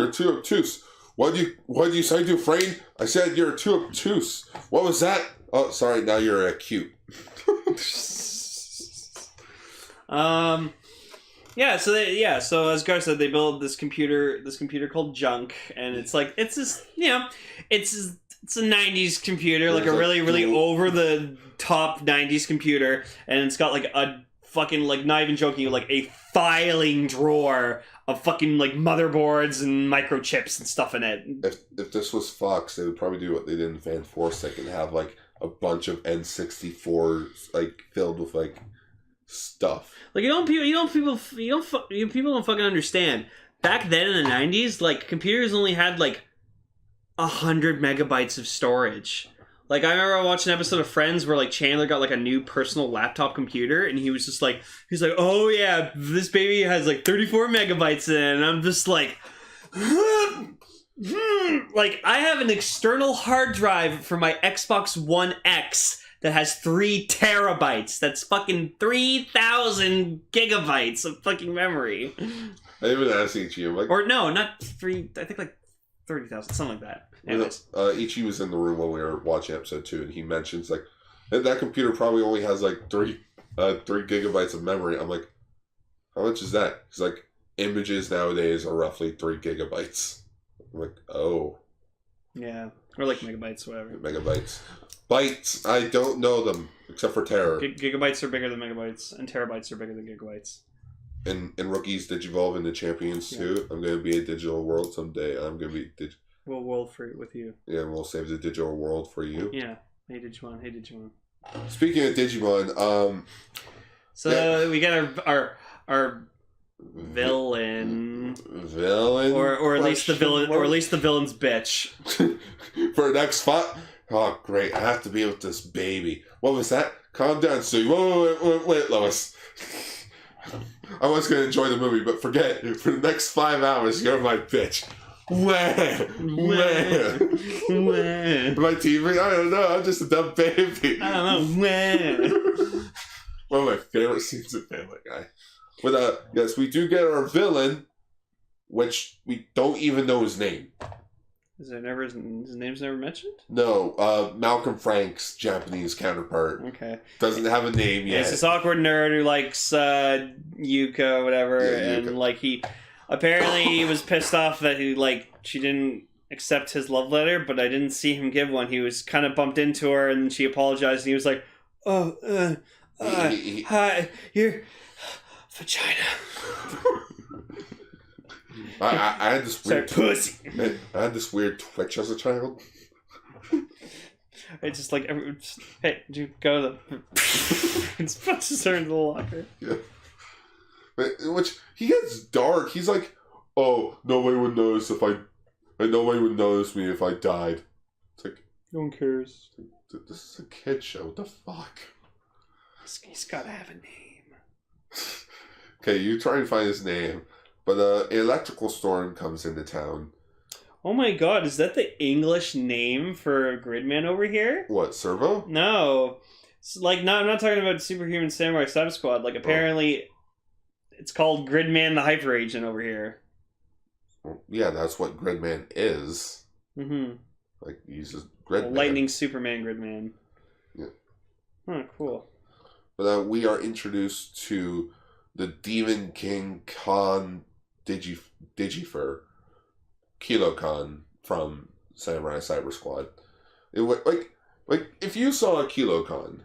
you're too obtuse. What do you say, Dufresne? I said you're too obtuse. What was that? Oh, sorry. Now you're acute." Yeah. So as Gar said, they build this computer called Junk, and it's a 90s computer, like a really over the top 90s computer, and it's got a fucking not even joking, a filing drawer of fucking motherboards and microchips and stuff in it. If this was Fox, they would probably do what they did in Fan Force, and have a bunch of N64s filled with stuff. People don't fucking understand. Back then in the 90s, computers only had 100 megabytes of storage. I remember watching an episode of Friends where Chandler got a new personal laptop computer, and he was just he's like, "Oh yeah, this baby has 34 megabytes in it," and I'm just I have an external hard drive for my Xbox One X that has 3 terabytes. That's fucking 3,000 gigabytes of fucking memory. I even asked Ichi, or no, not 3. I think 30,000, something like that. Anyways. Ichi was in the room when we were watching episode 2, and he mentions that computer probably only has 3 gigabytes of memory. I'm like, how much is that? He's like, images nowadays are roughly 3 gigabytes. I'm like, oh. Yeah, or megabytes, whatever. Megabytes. Bytes, I don't know them, except for terror. Gigabytes are bigger than megabytes, and terabytes are bigger than gigabytes. In Rookies Digivolve into Champions 2, I'm going to be a digital world someday, and I'm going to be... We'll world for it with you. Yeah, we'll save the digital world for you. Yeah. Hey, Digimon. Speaking of Digimon, so we got our villain, or at least the villain, or at least the villain's bitch for the next fight. Oh, great! I have to be with this baby. What was that? Calm down, Sue. Wait, Lois. I was gonna enjoy the movie, but forget it. For the next 5 hours, you're my bitch. Where? My TV? I don't know. I'm just a dumb baby. I don't know. Where? One of my favorite scenes of Family Guy. But yes, we do get our villain, which we don't even know his name. His name's never mentioned? No, Malcolm Frank's Japanese counterpart. Okay. Doesn't have a name yet. He's this awkward nerd who likes Yuka or whatever, yeah, and he apparently was pissed off that she didn't accept his love letter, but I didn't see him give one. He was kind of bumped into her, and she apologized, and he was like, "Oh, hi, your vagina." I had this weird pussy. I had this weird twitch as a child. It's just hey, did you go to the... It punches her into the locker. Yeah. Which, he gets dark. He's like, "Oh, nobody would notice nobody would notice me if I died." It's like, no one cares. This is a kid show. What the fuck? He's gotta have a name. Okay, you try and find his name. But an electrical storm comes into town. Oh my god, is that the English name for Gridman over here? What, Servo? No. Like, no, I'm not talking about Superhuman Samurai Sub Squad. Like, apparently, it's called Gridman the Hyper Agent over here. Yeah, that's what Gridman is. Mm-hmm. Like, he's just Gridman. Lightning Superman Gridman. Yeah. Oh, cool. But we are introduced to the Demon King Khan Digifer, Kilo Khan from Samurai Cyber Squad. Like if you saw a Kilo Khan,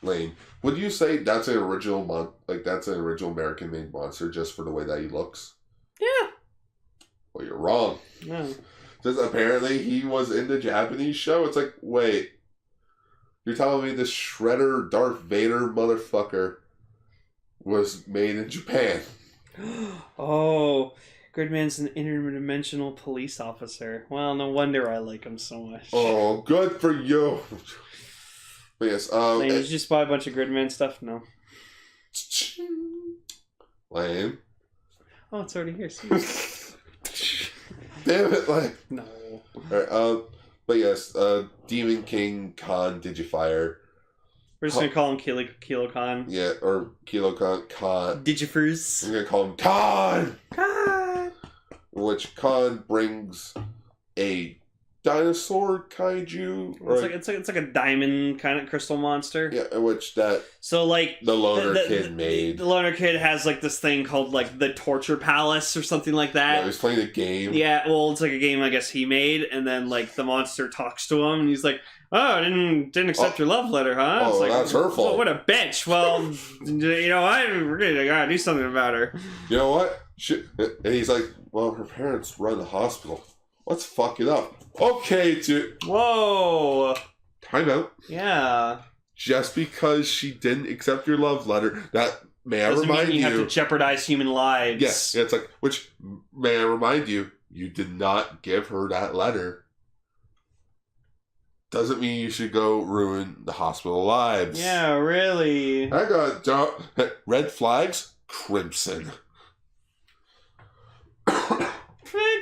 Lane, would you say that's an original that's an original American made monster just for the way that he looks? Yeah. Well, you're wrong. No. Because apparently he was in the Japanese show. It's like, wait, you're telling me this Shredder Darth Vader motherfucker was made in Japan? Oh, Gridman's an interdimensional police officer. Well, no wonder I like him so much. Oh, good for you. But yes, Lane, did you just buy a bunch of Gridman stuff? No. Lane. Oh, it's already here. See? Damn it, Lane. No. Alright, but yes, Demon King Khan Digifier. We're just gonna call him Kilo Khan. Yeah, or Kilo Khan. Digifers. I'm gonna call him Khan! Khan! Which Khan brings a dinosaur kaiju. It's like a diamond kind of crystal monster. Yeah, which that So like the loner kid made. The loner kid has like this thing called like the Torture Palace or something like that. Yeah, he was playing a game. Yeah, well, it's like a game I guess he made, and then like the monster talks to him, and he's like, "Oh, didn't accept your love letter, huh?" Oh, it's like, that's her fault. What a bitch. Well, you know, I really gotta do something about her. You know what? And he's like, "Well, her parents run the hospital. Let's fuck it up." Okay, dude. Whoa. Time out. Yeah. Just because she didn't accept your love letter, that may I Doesn't remind mean you have to jeopardize human lives. Yes, yeah, it's like, which may I remind you, you did not give her that letter. Doesn't mean you should go ruin the hospital lives. Yeah, really. I got red flags, crimson.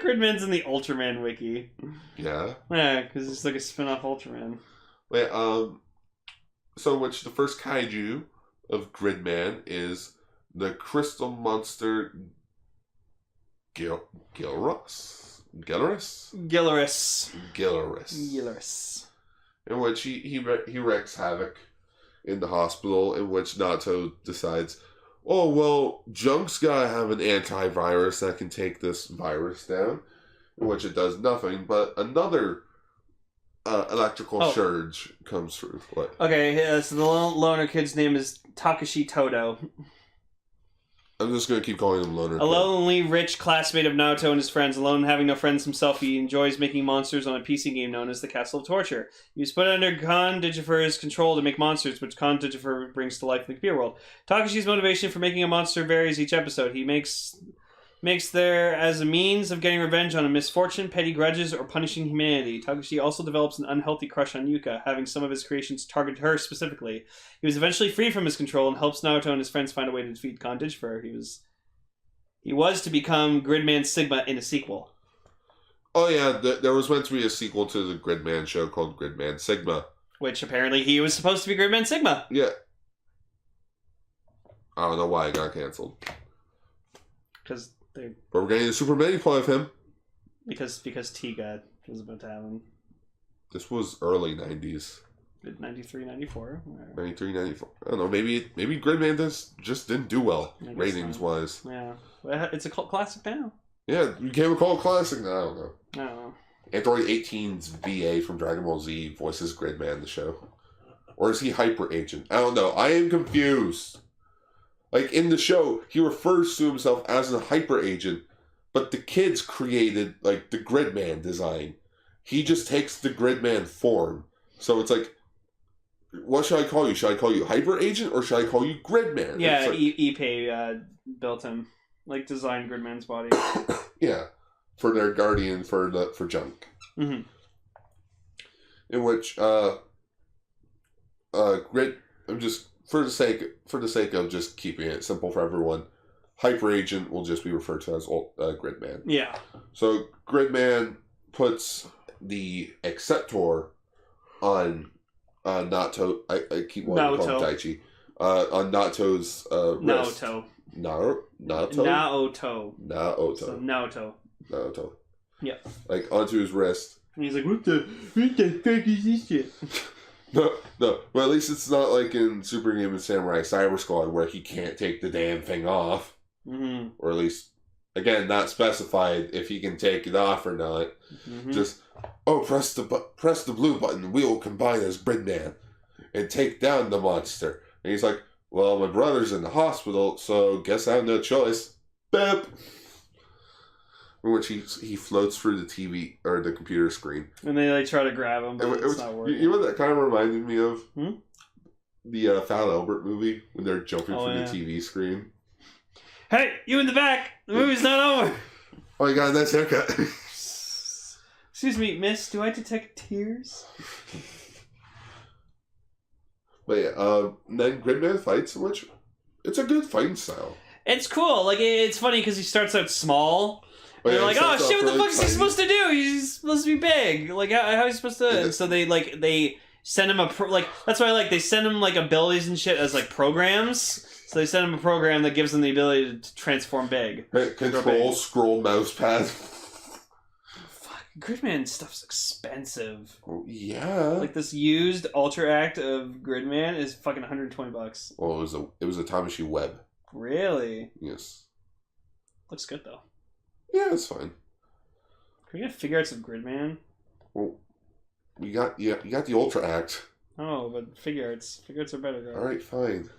Gridman's in the Ultraman wiki. Yeah. Yeah, because it's like a spin-off Ultraman. Wait, so which the first kaiju of Gridman is the crystal monster Gilrus? In which he wreaks havoc in the hospital, in which Nato decides, oh, well, Junk's gotta have an antivirus that can take this virus down, in which it does nothing, but another electrical surge comes through. What? Okay, so the loner kid's name is Takashi Todo. I'm just going to keep calling him Loner. A lonely, rich classmate of Naruto and his friends. Alone, having no friends himself, he enjoys making monsters on a PC game known as the Castle of Torture. He was put under Khan Digifer's control to make monsters, which Khan Digifer brings to life in the computer world. Takashi's motivation for making a monster varies each episode. He makes there as a means of getting revenge on a misfortune, petty grudges, or punishing humanity. Takashi also develops an unhealthy crush on Yuka, having some of his creations target her specifically. He was eventually freed from his control and helps Naruto and his friends find a way to defeat Khan Digifer. He was to become Gridman Sigma in a sequel. Oh yeah, there was meant to be a sequel to the Gridman show called Gridman Sigma. Which apparently he was supposed to be Gridman Sigma. Yeah. I don't know why it got cancelled. But we're getting a super mini play of him. Because Tiga was about to have him. This was early 90s. 93, 94? 93, 94. I don't know, maybe Gridman just didn't do well, ratings-wise. Yeah. It's a cult classic now. Yeah, it became a cult classic now. I don't know. I don't know. Android 18's VA from Dragon Ball Z voices Gridman in the show. Or is he Hyper Agent? I don't know. I am confused. Like, in the show, he refers to himself as a hyper agent, but the kids created, like, the Gridman design. He just takes the Gridman form. So it's like, what should I call you? Should I call you hyper agent, or should I call you Gridman? Yeah, like, Ippei built him. Like, designed Gridman's body. Yeah. For their guardian, for Junk. Mm-hmm. In which, For the sake of just keeping it simple for everyone, Hyper Agent will just be referred to as Gridman. Yeah. So Gridman puts the Acceptor on Nato. I keep wanting to call him Daichi. On Nato's wrist. Naoto. Naoto. So Naoto. Yeah. Like onto his wrist. And he's like, what the fuck is this shit? No. Well, at least it's not like in Super Game and Samurai Cyber Squad where he can't take the damn thing off. Mm-hmm. Or at least, again, not specified if he can take it off or not. Mm-hmm. Just, press the blue button. We will combine as Gridman and take down the monster. And he's like, well, my brother's in the hospital, so guess I have no choice. Bep! In which he floats through the TV or the computer screen. And they like try to grab him, but it's not working. You know what that kind of reminded me of? Hmm? The Fat Albert movie when they're jumping through the TV screen. Hey, you in the back! The movie's not over! Oh, you got a nice haircut. Excuse me, miss, do I detect tears? But yeah, then Gridman fights, which it's a good fighting style. It's cool. Like, it's funny because he starts out small. And they're like, oh shit, what the fuck is he supposed to do? He's supposed to be big. Like, how is he supposed to? And so they send him that's why I like, they send him like abilities and shit as like programs. So they send him a program that gives him the ability to transform big. Right, control, scroll, mouse pad. Fuck, Gridman stuff's expensive. Oh, yeah. Like this used Ultra Act of Gridman is fucking $120. Well, it was a Tamashi web. Really? Yes. Looks good though. Yeah, it's fine. Can we get figure arts of Gridman? Well, you got the Ultra Act. Oh, but figure arts are better, guys. Alright, fine.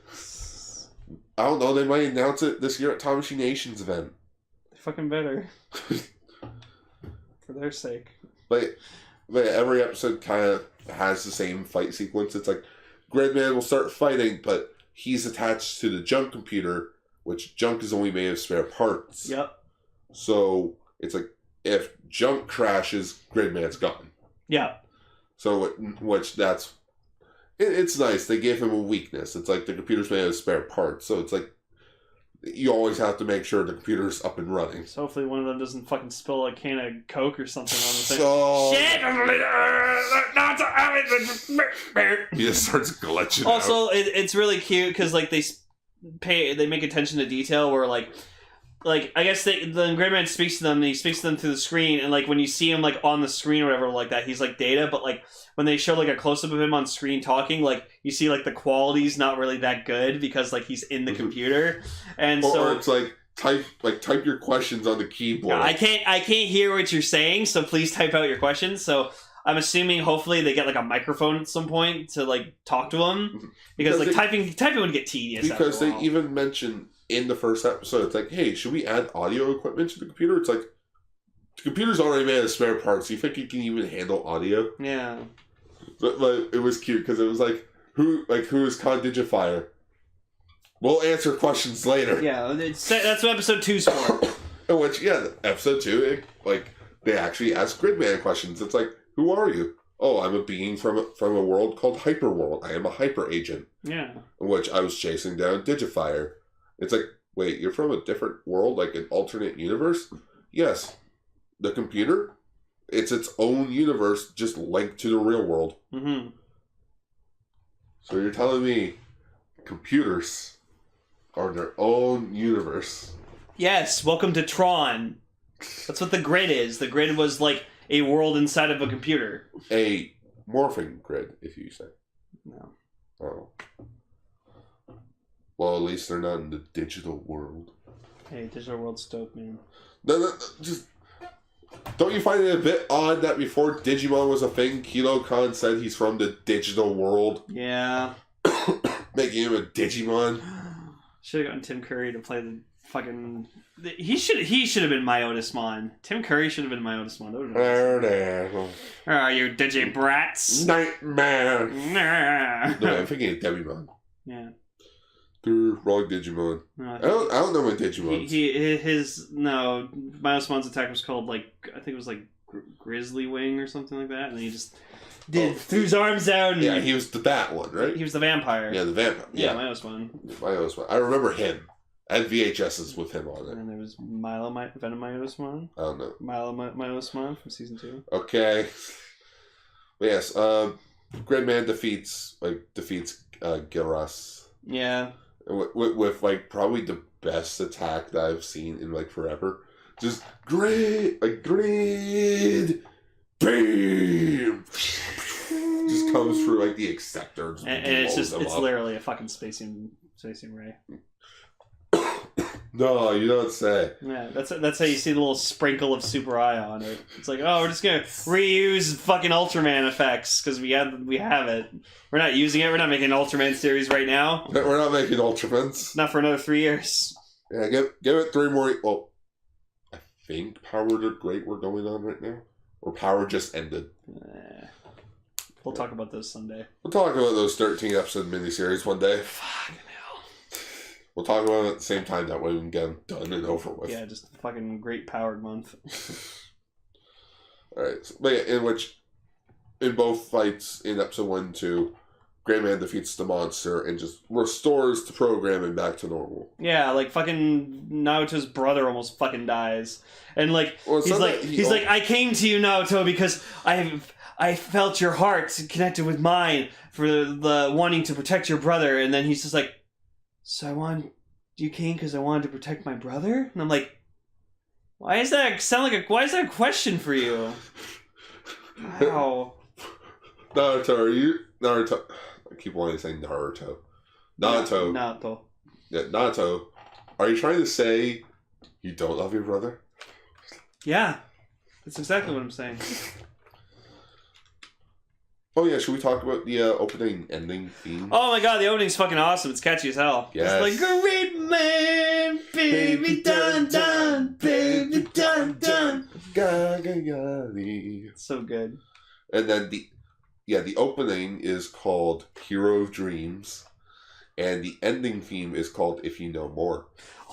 I don't know, they might announce it this year at Tamashi Nation's event. They're fucking better. For their sake. But every episode kind of has the same fight sequence. It's like, Gridman will start fighting, but he's attached to the junk computer, which junk is only made of spare parts. Yep. So it's like, if junk crashes, Gridman's gone. Yeah. So, it's nice. They gave him a weakness. It's like the computer's made of spare parts. So it's like, you always have to make sure the computer's up and running. So hopefully one of them doesn't fucking spill a can of Coke or something on the thing. So... Shit! He just starts glitching Also, out. it's really cute because like they make attention to detail where like I guess the Gridman speaks to them and he speaks to them through the screen, and like when you see him like on the screen or whatever like that, he's like Data, but like when they show like a close up of him on screen talking, like you see like the quality's not really that good because like he's in the computer, and or it's like type your questions on the keyboard. I can't hear what you're saying, so please type out your questions. So I'm assuming hopefully they get like a microphone at some point to like talk to him, because like typing would get tedious. Because they even mention in the first episode, it's like, hey, should we add audio equipment to the computer? It's like, the computer's already made of spare parts. Do you think you can even handle audio? Yeah. But it was cute because it was like, who is Condigifier? We'll answer questions later. Yeah, that's what episode 2's for. In which, episode 2, they actually ask Gridman questions. It's like, who are you? Oh, I'm a being from a world called Hyperworld. I am a hyper agent. Yeah. In which I was chasing down Digifier. It's like, wait, you're from a different world, like an alternate universe? Yes. The computer? It's its own universe, just linked to the real world. Mm-hmm. So you're telling me computers are their own universe? Yes, welcome to Tron. That's what the grid is. The grid was like a world inside of a computer. A morphing grid, if you say. No. Oh. Well, at least they're not in the digital world. Hey, digital world's dope, man. No, just... Don't you find it a bit odd that before Digimon was a thing, Kilo Khan said he's from the digital world? Yeah. Making him a Digimon? Should have gotten Tim Curry to play the fucking... He should have been Myotismon. Tim Curry should have been Myotismon. Where are you, Digibrats? Nightmare! Nah. No, I'm thinking of Devimon. Yeah. Wrong Digimon. No, I don't know my Digimon. Myotismon's attack was called I think it was Grizzly Wing or something like that, and then he just threw his arms out. And he was the bat one, right? He was the vampire. Yeah, the vampire. Yeah, Myotismon. I remember him. I had VHSs with him on it. And then there was Venomyotismon. I don't know. Myotismon from season 2. Okay. But yes, Gridman defeats Gyarados. Yeah. With like probably the best attack that I've seen in like forever. Just grid beam. Just comes through like the acceptor. And it's literally a fucking spacing ray. No, you don't say. Yeah, that's how you see the little sprinkle of Super Eye on it. It's like, oh, we're just gonna reuse fucking Ultraman effects because we have it. We're not using it. We're not making an Ultraman series right now. We're not making Ultramans. Not for another 3 years. Yeah, give it 3 more. Well, I think Power the Great we're going on right now, or Power just ended. We'll talk about those someday. We'll talk about those 13 episode miniseries one day. Fucking hell. We'll talk about it at the same time. That way we can get them done and over with. Yeah, just fucking great powered month. Alright. So, but yeah, in both fights, in episode 1 and 2, Gridman defeats the monster and just restores the programming back to normal. Yeah, like fucking Naruto's brother almost fucking dies. And like, Well, he's like, I came to you, Naruto, because I felt your heart connected with mine for the wanting to protect your brother. And then he's just like, so you came because I wanted to protect my brother? And I'm like, why is that a question for you? Wow. Naruto, I keep wanting to say Naruto. Naruto. Yeah, Naruto, are you trying to say you don't love your brother? Yeah, that's exactly what I'm saying. Oh yeah, should we talk about the opening ending theme? Oh my god, the opening's fucking awesome. It's catchy as hell. Yes. It's like, great man, baby dun dun, baby dun dun. It's so good. And then the opening is called Hero of Dreams, and the ending theme is called If You Know More.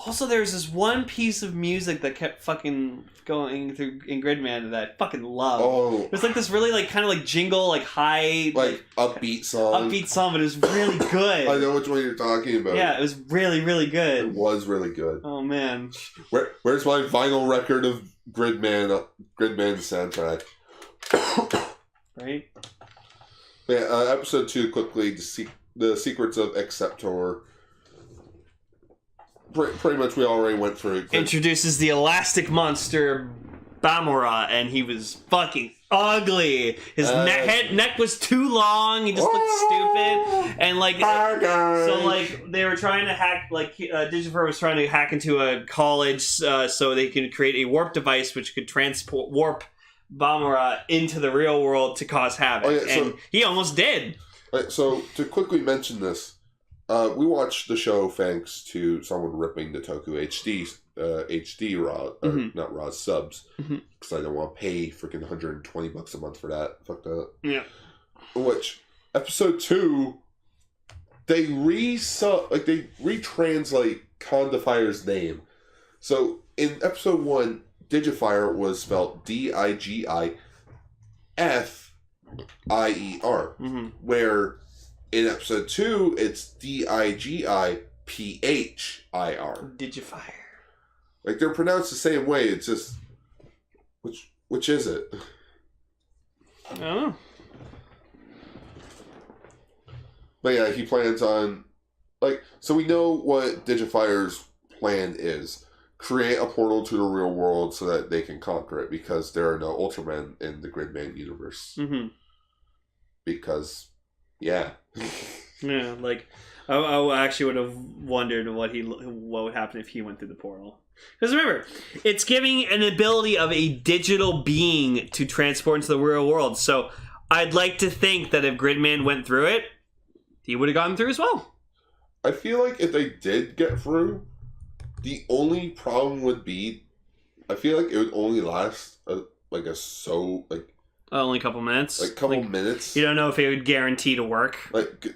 Also, there's this one piece of music that kept fucking going through in Gridman that I fucking love. Oh. It was like this really kind of jingle, high... upbeat song. But it was really good. I know which one you're talking about. Yeah, it was really, really good. It was really good. Oh, man. Where's my vinyl record of Gridman soundtrack? Right? Yeah, episode 2, quickly, the Secrets of Acceptor. Pretty much we already went through. Introduces the elastic monster Bamora, and he was fucking ugly. His neck was too long. He just looked stupid. And so they were trying to hack. Digifer was trying to hack into a college so they could create a warp device which could warp Bamora into the real world to cause havoc. And he almost did. So to quickly mention this. We watched the show thanks to someone ripping the Toku HD raw, not raw subs, because I don't want to pay freaking $120 a month for that. Fuck that. Yeah. Which episode 2, they retranslate Condifire's name. So in episode 1, Digifire was spelled Digifier, where in episode 2, it's Digipir. Digifire. They're pronounced the same way. It's just which is it? I don't know. But yeah, he plans on so we know what Digifire's plan is. Create a portal to the real world so that they can conquer it because there are no Ultramen in the Gridman universe. Mm-hmm. Because yeah. Yeah, I actually would have wondered what would happen if he went through the portal. Because remember, it's giving an ability of a digital being to transport into the real world. So I'd like to think that if Gridman went through it, he would have gotten through as well. I feel like if they did get through, the only problem would be, I feel like it would only last only a couple minutes. Minutes. You don't know if it would guarantee to work.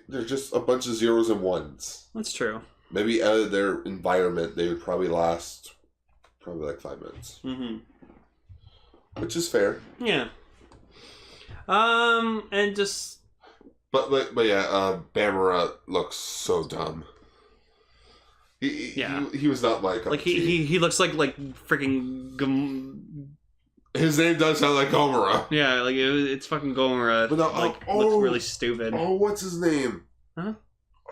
There's just a bunch of zeros and ones. That's true. Maybe out of their environment, they would probably last 5 minutes. Mm-hmm. Which is fair. Yeah. And just... But yeah, Bamora looks so dumb. He was not like he looks like freaking His name does sound like Gomora. Yeah, like it's fucking Gomora. But no, like looks really stupid. Oh, what's his name? Huh?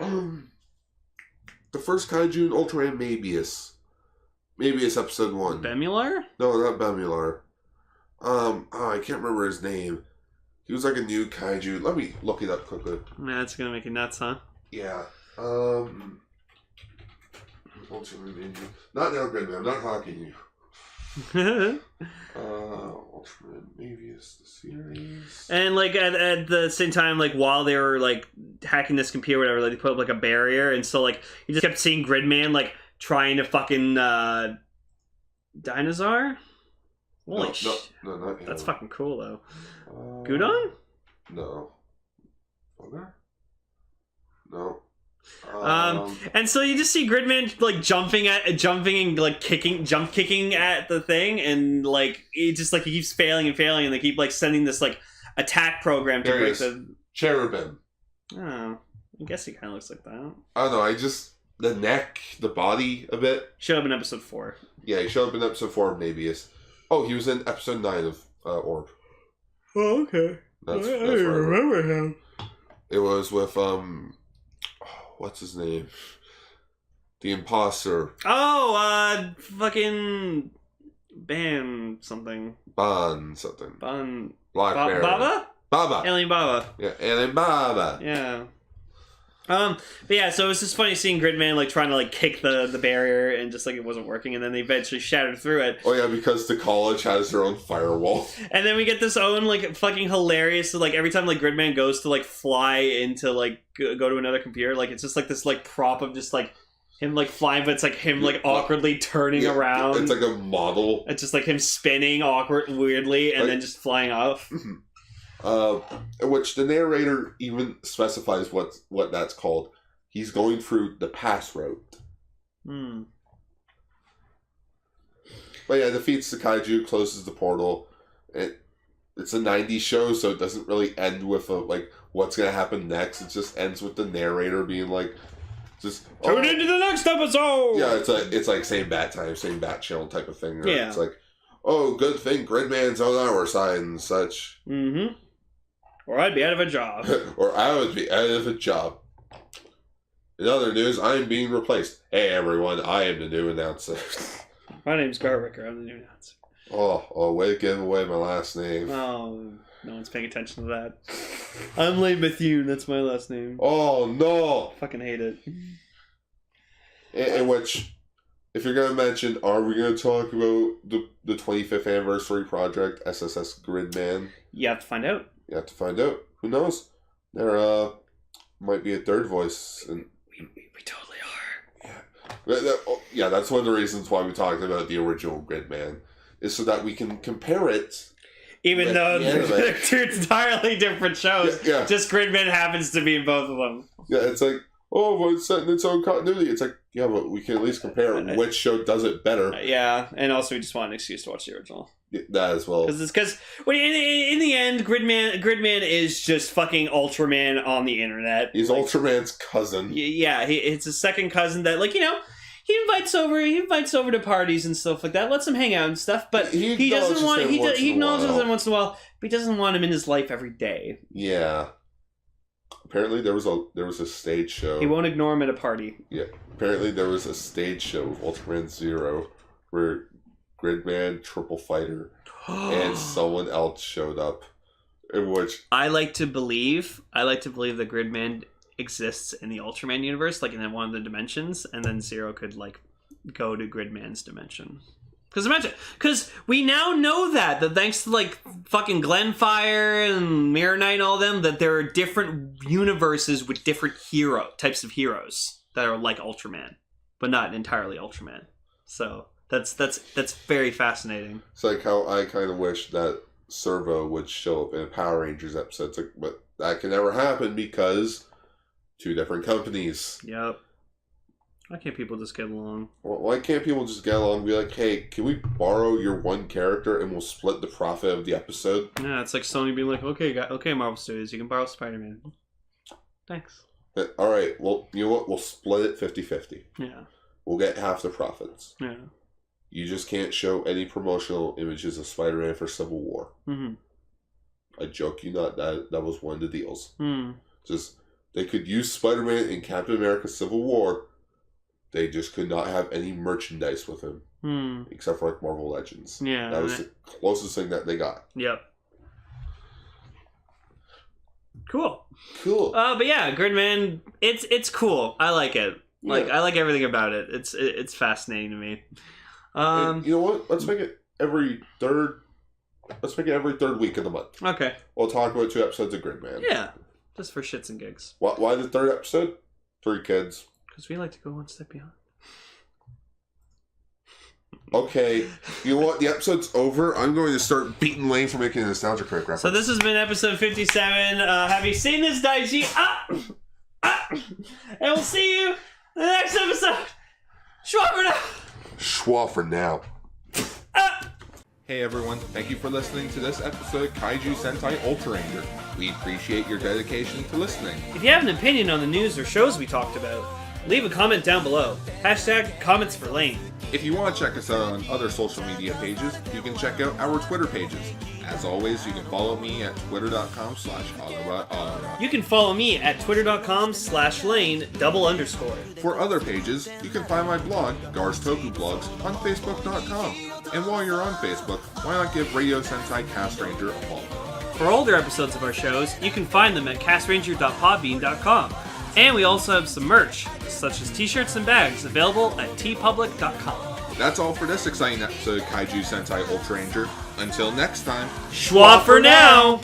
The first kaiju in Ultraman Mabius. Mabius episode 1. Bemular? No, not Bemular. I can't remember his name. He was like a new kaiju. Let me look it up quickly. Man, that's gonna make you nuts, huh? Yeah. Ultraman Mabius. Not now, Gridman. I'm not talking to you. Ultraman Mabius, the series. And like at the same time, like while they were like hacking this computer, or whatever, like they put up like a barrier, and so like you just kept seeing Gridman like trying to fucking dinosaur. Holy shit! No, not him. That's fucking cool though. Gudon? No. Other? No. And so you just see Gridman like jumping and like kicking at the thing, and like he keeps failing, and they keep like sending this like attack program to break the Cherubim. Oh, I guess he kind of looks like that. I don't know. The neck, the body a bit. Showed up in episode 4. Yeah, he showed up in episode 4 of Mabius. Oh, he was in episode 9 of Orb. Oh, okay. That's I remember him. It was with what's his name? The imposter. Oh, fucking Ban something. Ban something. Ban Blackberry. Baba? Baba. Alien Baba. Yeah, Alien Baba. Yeah. But yeah, so it was just funny seeing Gridman like trying to like kick the barrier and just like it wasn't working, and then they eventually shattered through it. Oh yeah, because the college has their own firewall. And then we get this own like fucking hilarious like every time like Gridman goes to like fly into like go to another computer, like it's just like this like prop of just like him like flying, but it's like him like awkwardly turning around. It's like a model. It's just like him spinning weirdly and then just flying off. Which the narrator even specifies what that's called. He's going through the pass road. But yeah, defeats the kaiju, closes the portal. It's a 90s show, so it doesn't really end with like what's gonna happen next. It just ends with the narrator being like, just tune into the next episode. Yeah, it's like same bat time, same bat channel type of thing. Right? Yeah, it's like, oh, good thing Gridman's on our side and such. Mm-hmm. Or I'd be out of a job. Or I would be out of a job. In other news, I am being replaced. Hey everyone, I am the new announcer. My name's Garwicker. I'm the new announcer. Oh, way to give away my last name. Oh, no one's paying attention to that. I'm Lane Bethune. That's my last name. Oh no! Fucking hate it. In which, if you're gonna mention, are we gonna talk about the 25th anniversary project SSS Gridman? You have to find out. You have to find out. Who knows? There might be a third voice. And we totally are. Yeah, that's one of the reasons why we talked about the original Gridman, is so that we can compare it. Even though they're two entirely different shows, yeah. Just Gridman happens to be in both of them. Yeah, it's like, oh, well, it's set in its own continuity. It's like, yeah, but we can at least compare which show does it better. Yeah, and also we just want an excuse to watch the original. Yeah, that as well. Because in the end, Gridman is just fucking Ultraman on the internet. He's like, Ultraman's cousin. Yeah, it's a second cousin that, like, you know, he invites over to parties and stuff like that, lets him hang out and stuff, but he doesn't want he acknowledges him once in a while, but he doesn't want him in his life every day. Yeah. Apparently there was a stage show. He won't ignore him at a party. Yeah. Apparently there was a stage show with Ultraman Zero where Gridman, Triple Fighter, and someone else showed up. In which I like to believe that Gridman exists in the Ultraman universe, like in one of the dimensions, and then Zero could like go to Gridman's dimension. Because we now know that thanks to like fucking Glenfire and Mirror Knight and all them, that there are different universes with different types of heroes that are like Ultraman, but not entirely Ultraman. So that's very fascinating. It's like how I kind of wish that Servo would show up in a Power Rangers episode. It's like, but that can never happen because two different companies. Yep. Why can't people just get along? Why can't people just get along and be like, hey, can we borrow your one character and we'll split the profit of the episode? Yeah, it's like Sony being like, okay, Marvel Studios, you can borrow Spider-Man. Thanks. Alright, well, you know what? We'll split it 50-50. Yeah. We'll get half the profits. Yeah. You just can't show any promotional images of Spider-Man for Civil War. Mm-hmm. I joke you not, that was one of the deals. Mm. Just, they could use Spider-Man in Captain America Civil War. They just could not have any merchandise with him. Mm. Except for, like, Marvel Legends. Yeah. That was the closest thing that they got. Yep. Cool. Cool. But yeah, Gridman, it's cool. I like it. Like, Yeah. I like everything about it. It's fascinating to me. And you know what? Let's make it every third week of the month. Okay. We'll talk about 2 episodes of Gridman. Yeah. Just for shits and gigs. Why the 3rd episode? 3 kids. Because we like to go one step beyond. Okay, you know what? The episode's over. I'm going to start beating Lane for making a nostalgia critic reference. So this has been episode 57. Have you seen this, Daichi? And we'll see you in the next episode. Schwa for now. Schwa for now. Hey everyone, thank you for listening to this episode of Kaiju Sentai Ultraranger. We appreciate your dedication to listening. If you have an opinion on the news or shows we talked about, leave a comment down below. #comments for Lane. If you want to check us out on other social media pages, you can check out our Twitter pages. As always, you can follow me at twitter.com/AutoGar. You can follow me at twitter.com/Lane_. For other pages, you can find my blog, Gar's Toku Blogs, on Facebook.com. And while you're on Facebook, why not give Radio Sentai Castranger a follow? For older episodes of our shows, you can find them at castranger.podbean.com. And we also have some merch, such as t-shirts and bags, available at tpublic.com. That's all for this exciting episode of Kaiju Sentai Ultraranger. Until next time, Schwa for now!